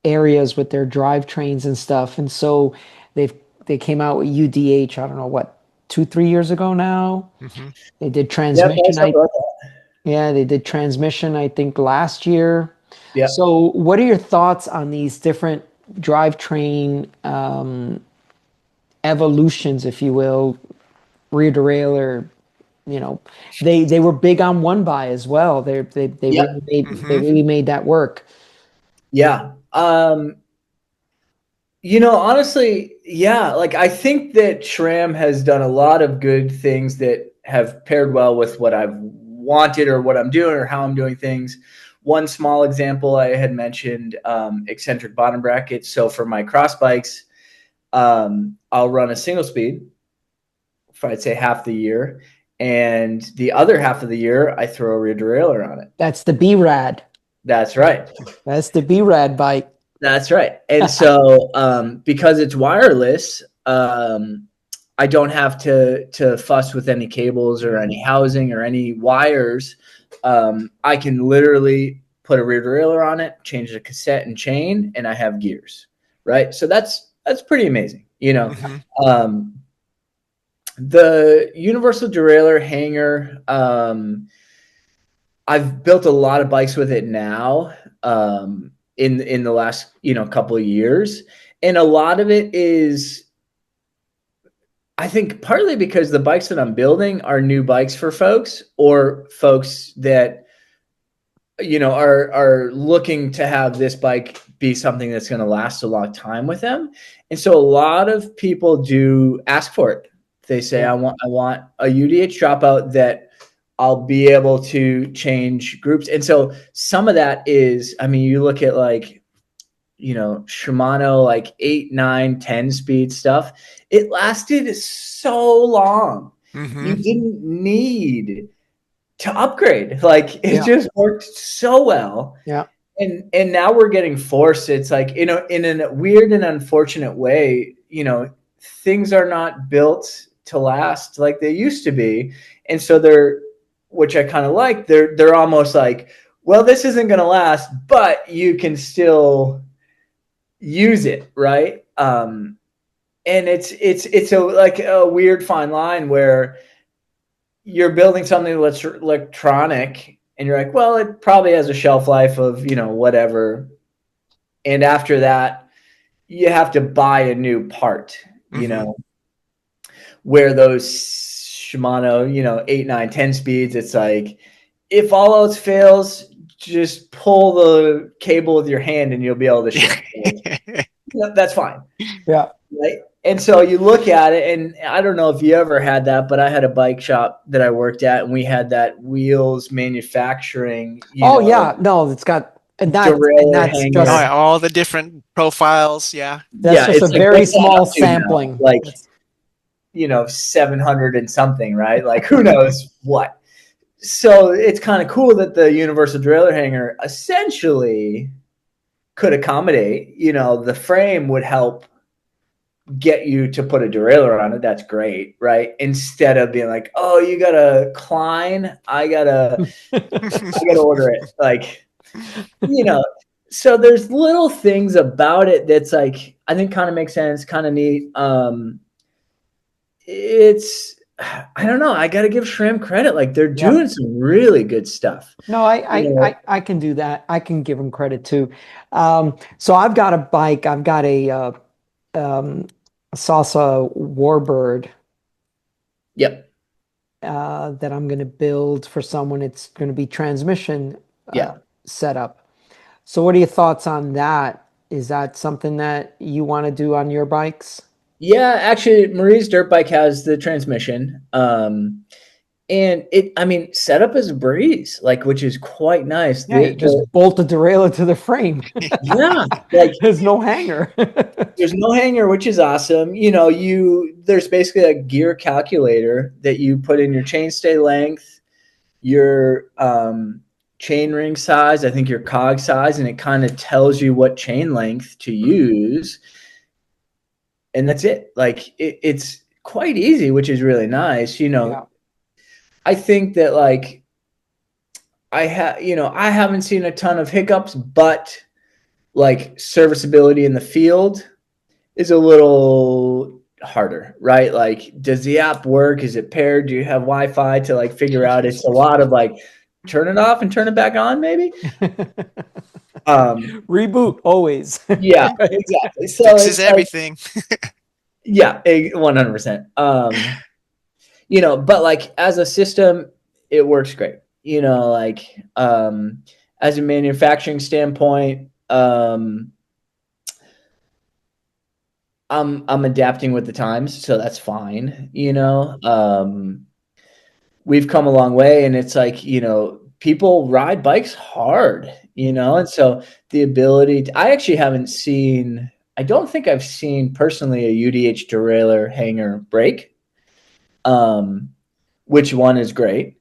Speaker 1: areas with their drivetrains and stuff, and so they came out with UDH. I don't know what, 2-3 years ago now.
Speaker 2: Mm-hmm.
Speaker 1: They did transmission.
Speaker 3: Yeah,
Speaker 1: they did transmission, I think, last year.
Speaker 3: Yeah.
Speaker 1: So what are your thoughts on these different drivetrain evolutions, if you will, rear derailleur? They were big on one by as well. They really made that work.
Speaker 3: Yeah. Honestly, yeah. Like, I think that SRAM has done a lot of good things that have paired well with what I've wanted, or what I'm doing, or how I'm doing things. One small example, I had mentioned eccentric bottom brackets. So for my cross bikes, I'll run a single speed for, I'd say, half the year. And the other half of the year, I throw a rear derailleur on it.
Speaker 1: That's the B-Rad.
Speaker 3: That's right.
Speaker 1: That's the B-Rad bike.
Speaker 3: That's right. And so because it's wireless, I don't have to fuss with any cables or any housing or any wires. I can literally put a rear derailleur on it, change the cassette and chain, and I have gears, right? So that's pretty amazing, Mm-hmm. The universal derailleur hanger, I've built a lot of bikes with it now, in the last couple of years, and a lot of it is, I think, partly because the bikes that I'm building are new bikes for folks, or folks that are looking to have this bike be something that's going to last a long time with them. And so a lot of people do ask for it. They say, I want a UDH dropout that I'll be able to change groups. And so some of that is, you look at Shimano, like 8, 9, 10 speed stuff. It lasted so long. Mm-hmm. You didn't need to upgrade. It just worked so well. Yeah. And now we're getting forced. It's like, in a weird and unfortunate way, things are not built to last like they used to be. And so which I kind of like, they're almost like, well, this isn't going to last, but you can still use it, right? And it's a weird fine line where you're building something that's electronic, and you're like, well, it probably has a shelf life of whatever, and after that you have to buy a new part. Mm-hmm. Where those Shimano 8, 9, 10 speeds, it's like, if all else fails, just pull the cable with your hand and you'll be able to shift. That's fine. Yeah. Right. And so you look at it, and I don't know if you ever had that, but I had a bike shop that I worked at, and we had that wheels manufacturing.
Speaker 1: It's got, and that's just
Speaker 2: all the different profiles. Yeah.
Speaker 1: That's just a very small sampling.
Speaker 3: 700 and something, right? Like, who knows what. So it's kind of cool that the universal derailleur hanger essentially could accommodate, the frame would help get you to put a derailleur on it, that's great, right? Instead of being like, oh, you got a Klein, I gotta order it. Like, you know, so there's little things about it that's like, I think kind of makes sense, kind of neat. I don't know. I got to give SRAM credit. Like they're doing some really good stuff.
Speaker 1: No, I can do that. I can give them credit too. So I've got a bike. I've got a Salsa Warbird.
Speaker 3: Yep.
Speaker 1: That I'm going to build for someone. It's going to be transmission setup. So what are your thoughts on that? Is that something that you want to do on your bikes?
Speaker 3: Yeah, actually, Marie's dirt bike has the transmission. And setup is a breeze, like, which is quite nice.
Speaker 1: Yeah, you just bolt the derailleur to the frame.
Speaker 3: Yeah, like
Speaker 1: there's no hanger.
Speaker 3: There's no hanger, which is awesome. There's basically a gear calculator that you put in your chainstay length, your chain ring size, I think your cog size, and it kind of tells you what chain length to use. And that's it. Like it's quite easy, which is really nice. I think that like I haven't seen a ton of hiccups, but like serviceability in the field is a little harder, right? Like, does the app work? Is it paired? Do you have Wi-Fi to like figure out? It's a lot of like turn it off and turn it back on, maybe.
Speaker 1: Reboot always.
Speaker 3: Yeah, exactly. So
Speaker 2: fixes everything.
Speaker 3: Yeah, 100%. But like as a system, it works great. Like as a manufacturing standpoint, I'm adapting with the times, so that's fine. We've come a long way, and it's like, people ride bikes hard, and so the ability to, I don't think I've seen personally a UDH derailleur hanger break, which one is great.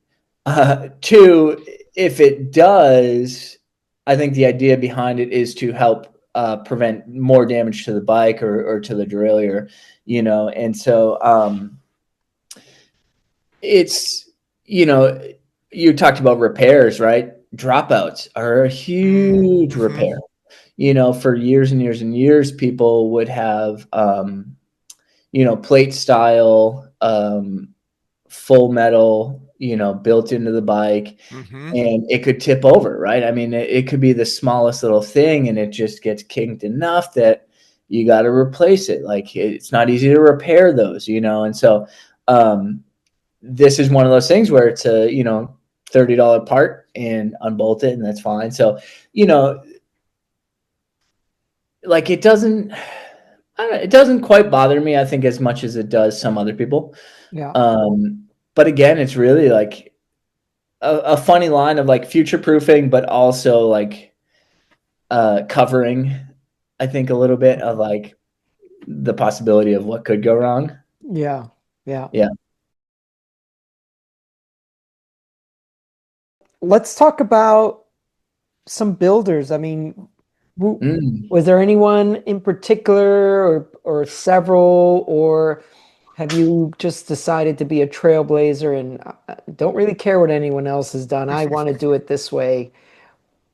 Speaker 3: Two, if it does, I think the idea behind it is to help prevent more damage to the bike or to the derailleur, and so it's, you talked about repairs, right? Dropouts are a huge repair. For years and years and years, people would have, plate style, full metal, built into the bike, and it could tip over, right? I mean, it could be the smallest little thing, and it just gets kinked enough that you got to replace it. Like, it's not easy to repair those, and so this is one of those things where it's a, $30 part and unbolt it, and that's fine. So, like it doesn't quite bother me, I think, as much as it does some other people.
Speaker 1: Yeah.
Speaker 3: But again, it's really like a funny line of like future proofing, but also like covering, I think, a little bit of like the possibility of what could go wrong.
Speaker 1: Yeah. Yeah.
Speaker 3: Yeah.
Speaker 1: Let's talk about some builders. I mean, was there anyone in particular or several, or have you just decided to be a trailblazer and don't really care what anyone else has done? I want to do it this way.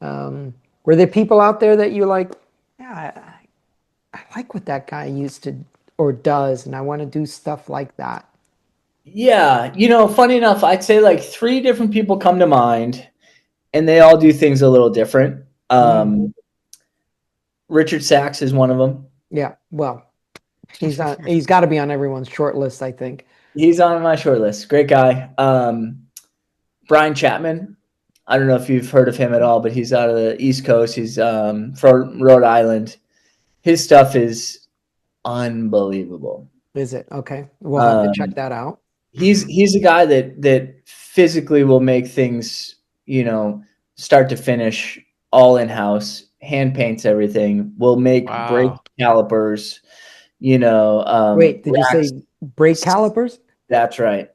Speaker 1: Were there people out there that you like, yeah, I like what that guy used to or does, and I want to do stuff like that?
Speaker 3: Yeah. Funny enough, I'd say like 3 different people come to mind, and they all do things a little different. Richard Sachs is one of them.
Speaker 1: Yeah. Well, he's got to be on everyone's short list, I think.
Speaker 3: He's on my short list. Great guy. Brian Chapman. I don't know if you've heard of him at all, but he's out of the East Coast. He's from Rhode Island. His stuff is unbelievable.
Speaker 1: Is it? Okay. We'll have to check that out.
Speaker 3: He's a guy that physically will make things, start to finish all in-house, hand paints everything, will make brake calipers,
Speaker 1: Wait, did you say brake calipers?
Speaker 3: That's right.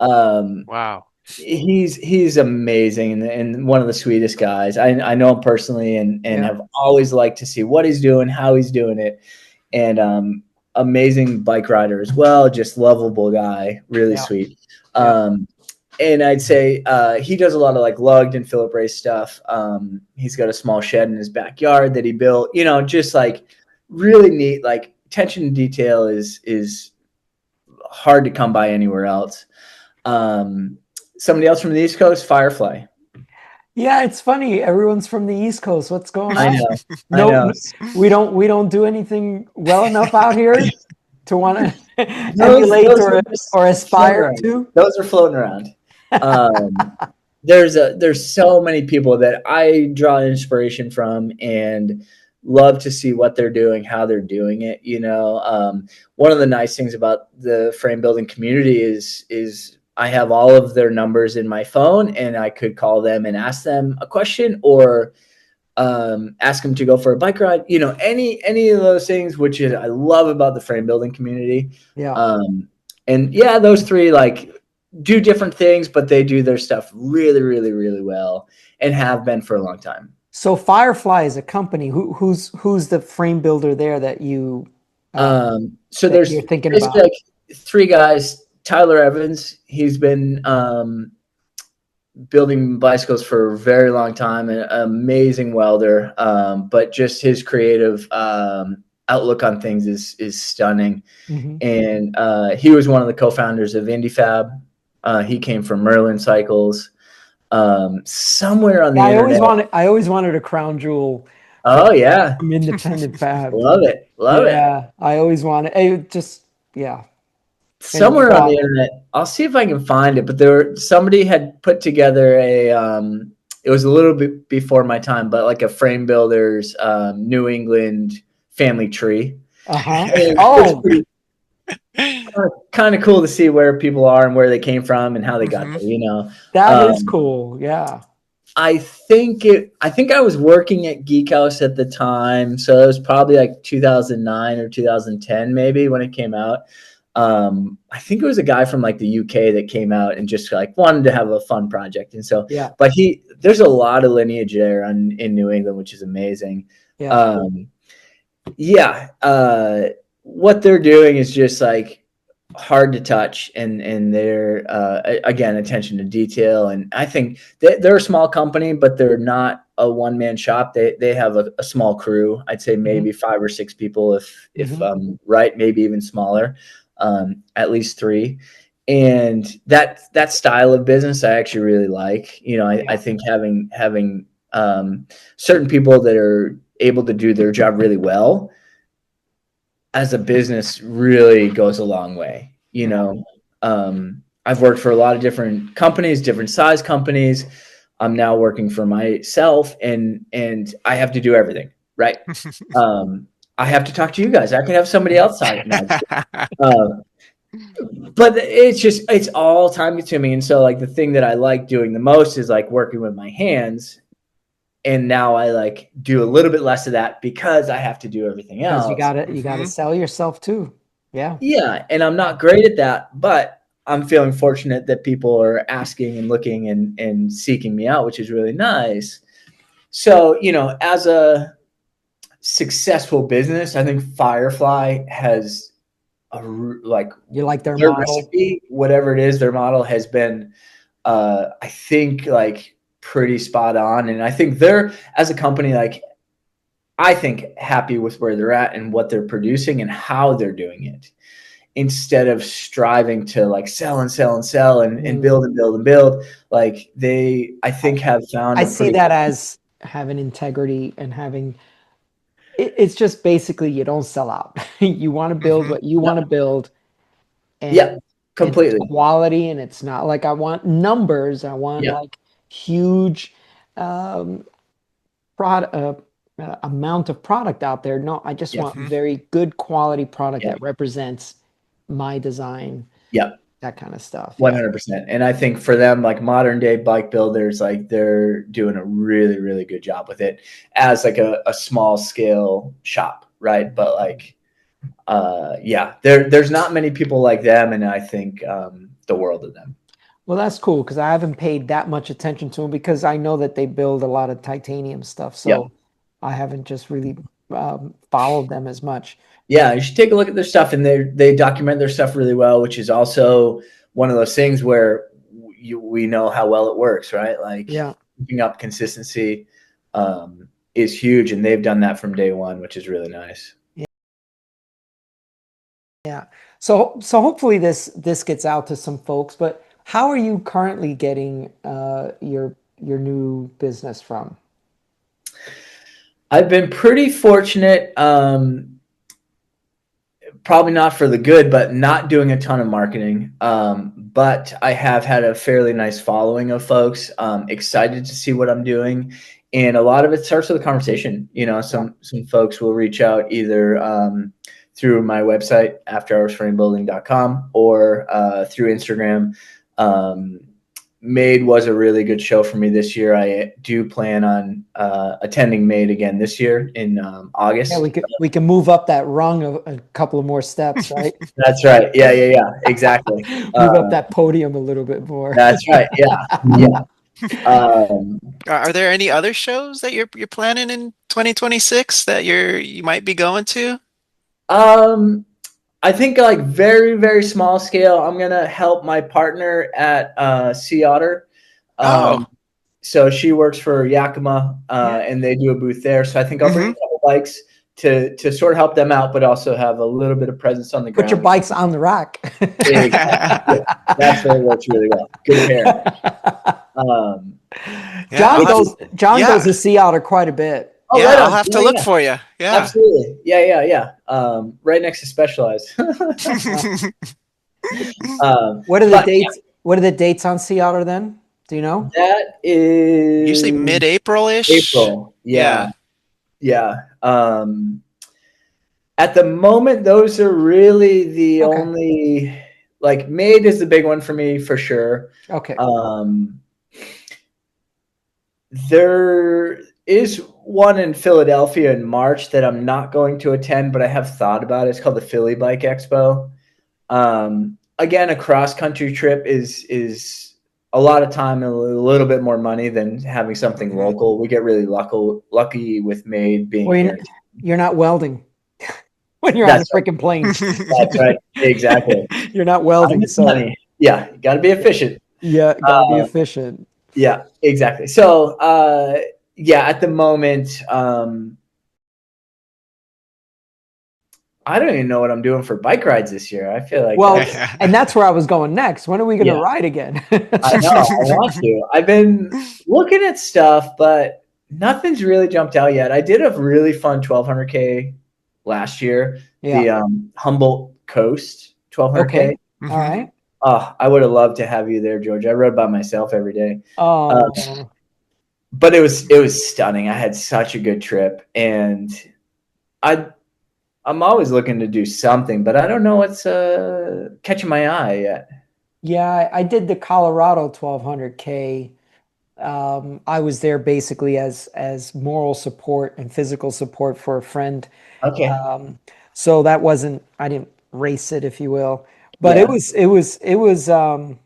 Speaker 2: Wow.
Speaker 3: He's amazing and one of the sweetest guys. I know him personally and have always liked to see what he's doing, how he's doing it. And amazing bike rider as well, just lovable guy, really
Speaker 1: Yeah.
Speaker 3: sweet.
Speaker 1: Yeah.
Speaker 3: And I'd say he does a lot of like lugged and Phillip race stuff. He's got a small shed in his backyard that he built, you know, just like really neat. Like attention to detail is hard to come by anywhere else. Somebody else from the East Coast, Firefly.
Speaker 1: Yeah, it's funny. Everyone's from the East Coast. What's going
Speaker 3: I
Speaker 1: on?
Speaker 3: know. I
Speaker 1: No,
Speaker 3: know.
Speaker 1: we don't do anything well enough out here to want to emulate
Speaker 3: Those are just
Speaker 1: or
Speaker 3: floating
Speaker 1: aspire
Speaker 3: around.
Speaker 1: to.
Speaker 3: Those are floating around. There's so many people that I draw inspiration from and love to see what they're doing, how they're doing it. You know, one of the nice things about the frame building community is I have all of their numbers in my phone, and I could call them and ask them a question, or ask them to go for a bike ride. You know, any of those things, which is I love about the frame building community.
Speaker 1: Yeah.
Speaker 3: And yeah, those three like do different things, but they do their stuff really, really, really well, and have been for a long time.
Speaker 1: So Firefly is a company. Who's the frame builder there that you
Speaker 3: So
Speaker 1: that
Speaker 3: there's
Speaker 1: you're thinking
Speaker 3: basically
Speaker 1: about?
Speaker 3: like three guys. Tyler Evans, he's been building bicycles for a very long time, an amazing welder. But just his creative outlook on things is stunning.
Speaker 1: Mhm.
Speaker 3: And he was one of the co-founders of IndieFab. He came from Merlin Cycles. Somewhere on the
Speaker 1: Yeah,
Speaker 3: internet.
Speaker 1: I always wanted a crown jewel
Speaker 3: Oh yeah,
Speaker 1: from independent fab.
Speaker 3: love it, love it.
Speaker 1: Yeah, I always wanted. It just yeah. And
Speaker 3: Somewhere on the internet, I'll see if I can find it. But somebody had put together a. It was a little bit before my time, but like a frame builder's New England family tree.
Speaker 1: uh-huh.
Speaker 3: It's pretty kind of cool to see where people are and where they came from and how they got there. You know,
Speaker 1: That is cool. Yeah.
Speaker 3: I think I was working at Geek House at the time, so it was probably like 2009 or 2010 maybe when it came out. I think it was a guy from like the UK that came out and just like wanted to have a fun project, and so
Speaker 1: Yeah.
Speaker 3: But there's a lot of lineage there in New England, which is amazing.
Speaker 1: Yeah.
Speaker 3: What they're doing is just like hard to touch, and they're again, attention to detail. And I think they're a small company, but they're not a one-man shop. They have a small crew. I'd say maybe 5 or 6 people, if right, maybe even smaller, at least 3. And that style of business I actually really like. You know, I think having certain people that are able to do their job really well as a business really goes a long way. You know, I've worked for a lot of different companies, different size companies. I'm now working for myself, and I have to do everything, right? I have to talk to you guys. I can have somebody else talk. But it's all time consuming. And so like the thing that I like doing the most is like working with my hands. And now I like do a little bit less of that because I have to do everything else.
Speaker 1: Because you gotta sell yourself too. Yeah.
Speaker 3: Yeah. And I'm not great at that, but I'm feeling fortunate that people are asking and looking and seeking me out, which is really nice. So, you know, as a successful business, I think Firefly has
Speaker 1: you like their model
Speaker 3: recipe, whatever it is, their model has been, I think like pretty spot on. And I think they're, as a company, like I think happy with where they're at and what they're producing and how they're doing it, instead of striving to like sell and sell and sell and build and build and build. Like I think have found.
Speaker 1: I see that as having integrity and having. It's just basically you don't sell out. You want to build what you want to build. And
Speaker 3: completely.
Speaker 1: It's quality, and it's not like I want numbers. I want like huge product amount of product out there. No, I just want very good quality product that represents my design.
Speaker 3: Yeah.
Speaker 1: That kind of stuff.
Speaker 3: 100%. And I think for them, like modern day bike builders, like they're doing a really, really good job with it as like a small scale shop. Right. But like, there's not many people like them. And I think the world of them.
Speaker 1: Well, that's cool, because I haven't paid that much attention to them, because I know that they build a lot of titanium stuff. So I haven't just really followed them as much.
Speaker 3: Yeah, you should take a look at their stuff, and they document their stuff really well, which is also one of those things where we know how well it works, right? Like
Speaker 1: Yeah.
Speaker 3: keeping up consistency is huge, and they've done that from day one, which is really nice.
Speaker 1: Yeah. So hopefully this gets out to some folks, but how are you currently getting your new business from?
Speaker 3: I've been pretty fortunate, probably not for the good, but not doing a ton of marketing. But I have had a fairly nice following of folks excited to see what I'm doing. And a lot of it starts with a conversation. You know, some folks will reach out either through my website, afterhoursframebuilding.com, or through Instagram. Made was a really good show for me this year. I do plan on attending Made again this year in August.
Speaker 1: Yeah, we can move up that rung a couple of more steps, right?
Speaker 3: That's right. Yeah. Exactly.
Speaker 1: Move up that podium a little bit more.
Speaker 3: That's right. Yeah.
Speaker 2: Are there any other shows that you're planning in 2026 that you might be going to?
Speaker 3: I think like very, very small scale. I'm gonna help my partner at Sea Otter.
Speaker 2: Oh,
Speaker 3: So she works for Yakima, and they do a booth there. So I think I'll bring a couple bikes to sort of help them out, but also have a little bit of presence on the ground.
Speaker 1: Put your bikes on the rack.
Speaker 3: Exactly. That's where it works really well. Good hair.
Speaker 1: John goes to Sea Otter quite a bit.
Speaker 3: Oh,
Speaker 2: yeah,
Speaker 3: right
Speaker 2: I'll have to look for you. Yeah.
Speaker 3: Absolutely. Yeah. Right next to Specialized.
Speaker 1: What are the dates? Yeah. What are the dates on Sea Otter then? Do you know?
Speaker 3: That is
Speaker 2: usually mid-April-ish.
Speaker 3: April. Yeah. At the moment, those are really the only, like, Made is the big one for me for sure.
Speaker 1: Okay.
Speaker 3: There is one in Philadelphia in March that I'm not going to attend, but I have thought about it. It's called the Philly Bike Expo. Again, a cross-country trip is a lot of time and a little bit more money than having something local. We get really lucky with Made being here.
Speaker 1: You're not welding when you're on the freaking plane.
Speaker 3: That's right. Exactly.
Speaker 1: You're not welding. So
Speaker 3: money. Yeah, got to be efficient.
Speaker 1: Yeah, got to be efficient.
Speaker 3: Yeah, exactly. So, at the moment, I don't even know what I'm doing for bike rides this year. I feel like
Speaker 1: and that's where I was going next. When are we going to ride again?
Speaker 3: I know. I want to. I've been looking at stuff, but nothing's really jumped out yet. I did a really fun 1200K last year. Yeah. The Humboldt Coast 1200K.
Speaker 1: Okay. All right.
Speaker 3: Oh, I would have loved to have you there, George. I rode by myself every day.
Speaker 1: Oh.
Speaker 3: But it was stunning. I had such a good trip, and I'm always looking to do something, but I don't know what's catching my eye yet.
Speaker 1: Yeah, I did the Colorado 1200K. I was there basically as moral support and physical support for a friend.
Speaker 3: Okay.
Speaker 1: So that wasn't, I didn't race it, if you will, but it was hot.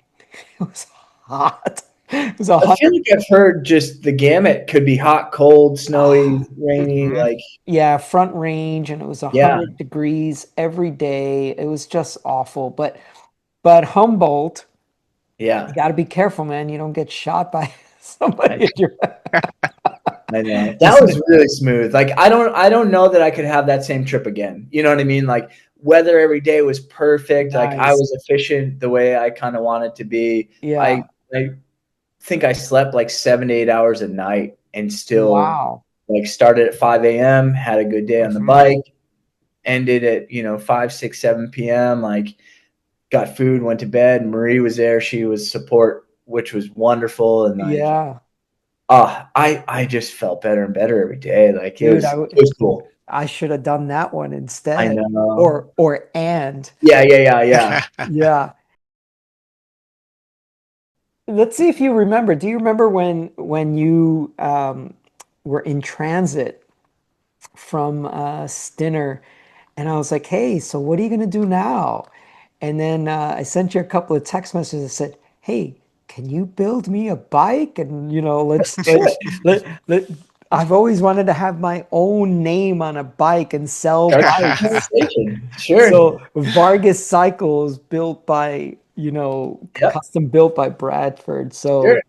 Speaker 1: It was
Speaker 3: I feel like I've heard just the gamut could be hot, cold, snowy, rainy, like.
Speaker 1: Yeah, front range, and it was 100 degrees every day. It was just awful. But Humboldt, you got to be careful, man. You don't get shot by somebody.
Speaker 3: I know. That was really smooth. Like I don't know that I could have that same trip again. You know what I mean? Like weather every day was perfect. Nice. Like I was efficient the way I kind of wanted to be.
Speaker 1: Yeah.
Speaker 3: I think I slept like 7 to 8 hours a night and still like started at 5 a.m., had a good day on the bike, ended at 5, 6, 7 p.m. Like got food, went to bed. Marie was there. She was support, which was wonderful. And like, I just felt better and better every day. Like it was cool.
Speaker 1: I should have done that one instead.
Speaker 3: I know.
Speaker 1: Yeah. Yeah. Let's see if you remember. Do you remember when you were in transit from Stinner, and I was like, "Hey, so what are you going to do now?" And then I sent you a couple of text messages that said, "Hey, can you build me a bike?" And let's I've always wanted to have my own name on a bike and sell
Speaker 3: Start the
Speaker 1: bikes.
Speaker 3: conversation. Sure.
Speaker 1: So Vargas Cycles, built by,
Speaker 3: Yep.
Speaker 1: custom built by Bradford. So
Speaker 3: Sure.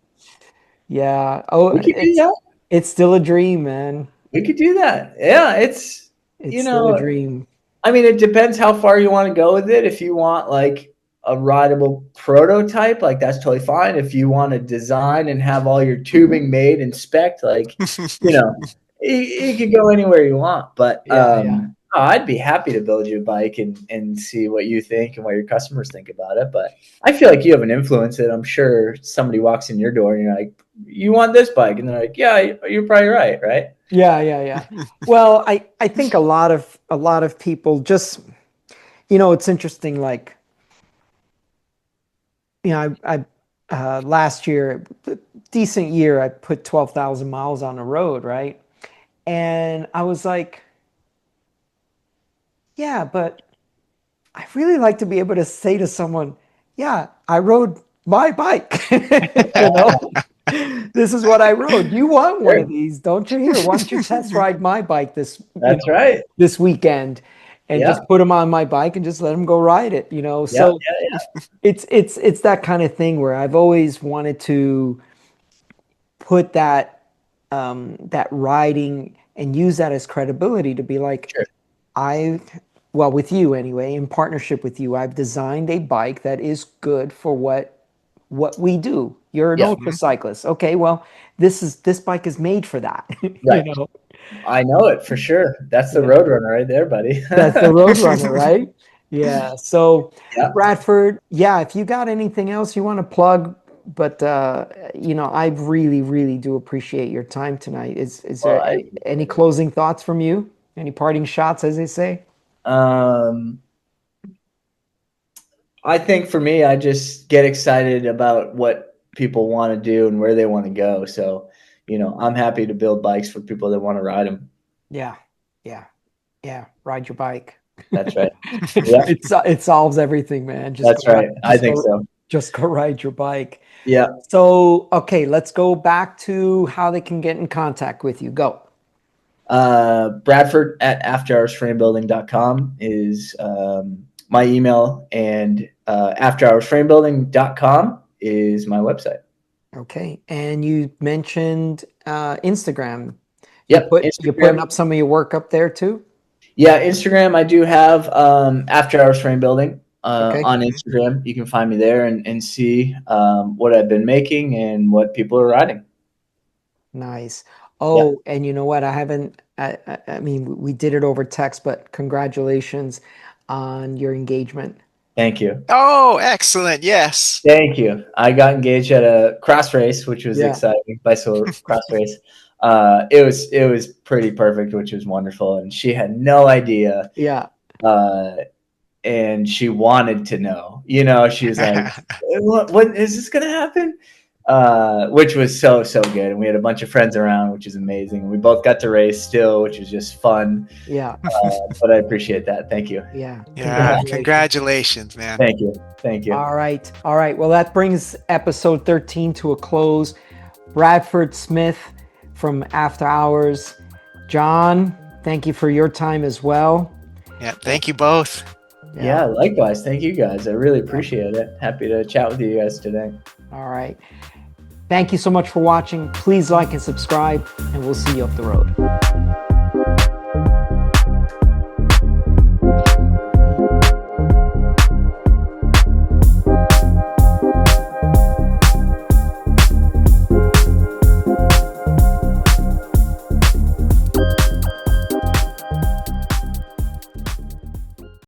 Speaker 1: yeah. Oh,
Speaker 3: We could do that.
Speaker 1: it's still a dream, man.
Speaker 3: We could do that. Yeah,
Speaker 1: It's still a dream.
Speaker 3: I mean, it depends how far you want to go with it. If you want like a rideable prototype, like that's totally fine. If you want to design and have all your tubing made and spec'd, like, you could go anywhere you want. But I'd be happy to build you a bike and see what you think and what your customers think about it. But I feel like you have an influence that I'm sure somebody walks in your door and you're like, you want this bike? And they're like, yeah, you're probably right, right?
Speaker 1: Yeah. Well, I think a lot of people just, it's interesting. Like, I last year, decent year, I put 12,000 miles on the road, right? And I was like, yeah, but I really like to be able to say to someone, yeah, I rode my bike. This is what I rode. You want one of these, don't you? Here, why don't you test ride my bike
Speaker 3: That's right.
Speaker 1: this weekend, and just put them on my bike and just let them go ride it. So it's that kind of thing where I've always wanted to put that riding and use that as credibility to be like,
Speaker 3: Sure.
Speaker 1: well, with you anyway, in partnership with you, I've designed a bike that is good for what we do. You're an ultra cyclist. Okay, well, this bike is made for that.
Speaker 3: Right. I know it for sure. That's the Roadrunner right there, buddy.
Speaker 1: That's the Roadrunner, right? Yeah. So Bradford, if you got anything else you want to plug, but I really, really do appreciate your time tonight. Is there any closing thoughts from you? Any parting shots, as they say?
Speaker 3: I think for me, I just get excited about what people want to do and where they want to go. So, I'm happy to build bikes for people that want to ride them.
Speaker 1: Yeah. Ride your bike.
Speaker 3: That's right. Yeah.
Speaker 1: It solves everything, man.
Speaker 3: That's right. I think so.
Speaker 1: Just go ride your bike.
Speaker 3: Yeah.
Speaker 1: So, okay, let's go back to how they can get in contact with you. Go.
Speaker 3: Bradford at afterhoursframebuilding.com is my email, and afterhoursframebuilding.com is my website.
Speaker 1: Okay. And you mentioned Instagram.
Speaker 3: Yep.
Speaker 1: You're putting up some of your work up there too?
Speaker 3: Yeah, Instagram. I do have After Hours Frame Building on Instagram. You can find me there and see what I've been making and what people are riding.
Speaker 1: Nice. Oh, and you know what? I mean, we did it over text, but congratulations on your engagement.
Speaker 3: Thank you.
Speaker 2: Oh, excellent. Yes.
Speaker 3: Thank you. I got engaged at a cross race, which was exciting. Bicycle cross race. It was pretty perfect, which was wonderful. And she had no idea.
Speaker 1: Yeah.
Speaker 3: And she wanted to know, she was like, what is this going to happen? Which was so good. And we had a bunch of friends around, which is amazing. We both got to race still, which was just fun.
Speaker 1: Yeah.
Speaker 3: But I appreciate that. Thank you.
Speaker 1: Yeah.
Speaker 2: Congratulations, man.
Speaker 3: Thank you.
Speaker 1: All right. Well, that brings episode 13 to a close. Bradford Smith from After Hours. John, thank you for your time as well.
Speaker 2: Yeah. Thank you both.
Speaker 3: Yeah, likewise. Thank you guys. I really appreciate it. Happy to chat with you guys today.
Speaker 1: All right. Thank you so much for watching. Please like and subscribe, and we'll see you up the road.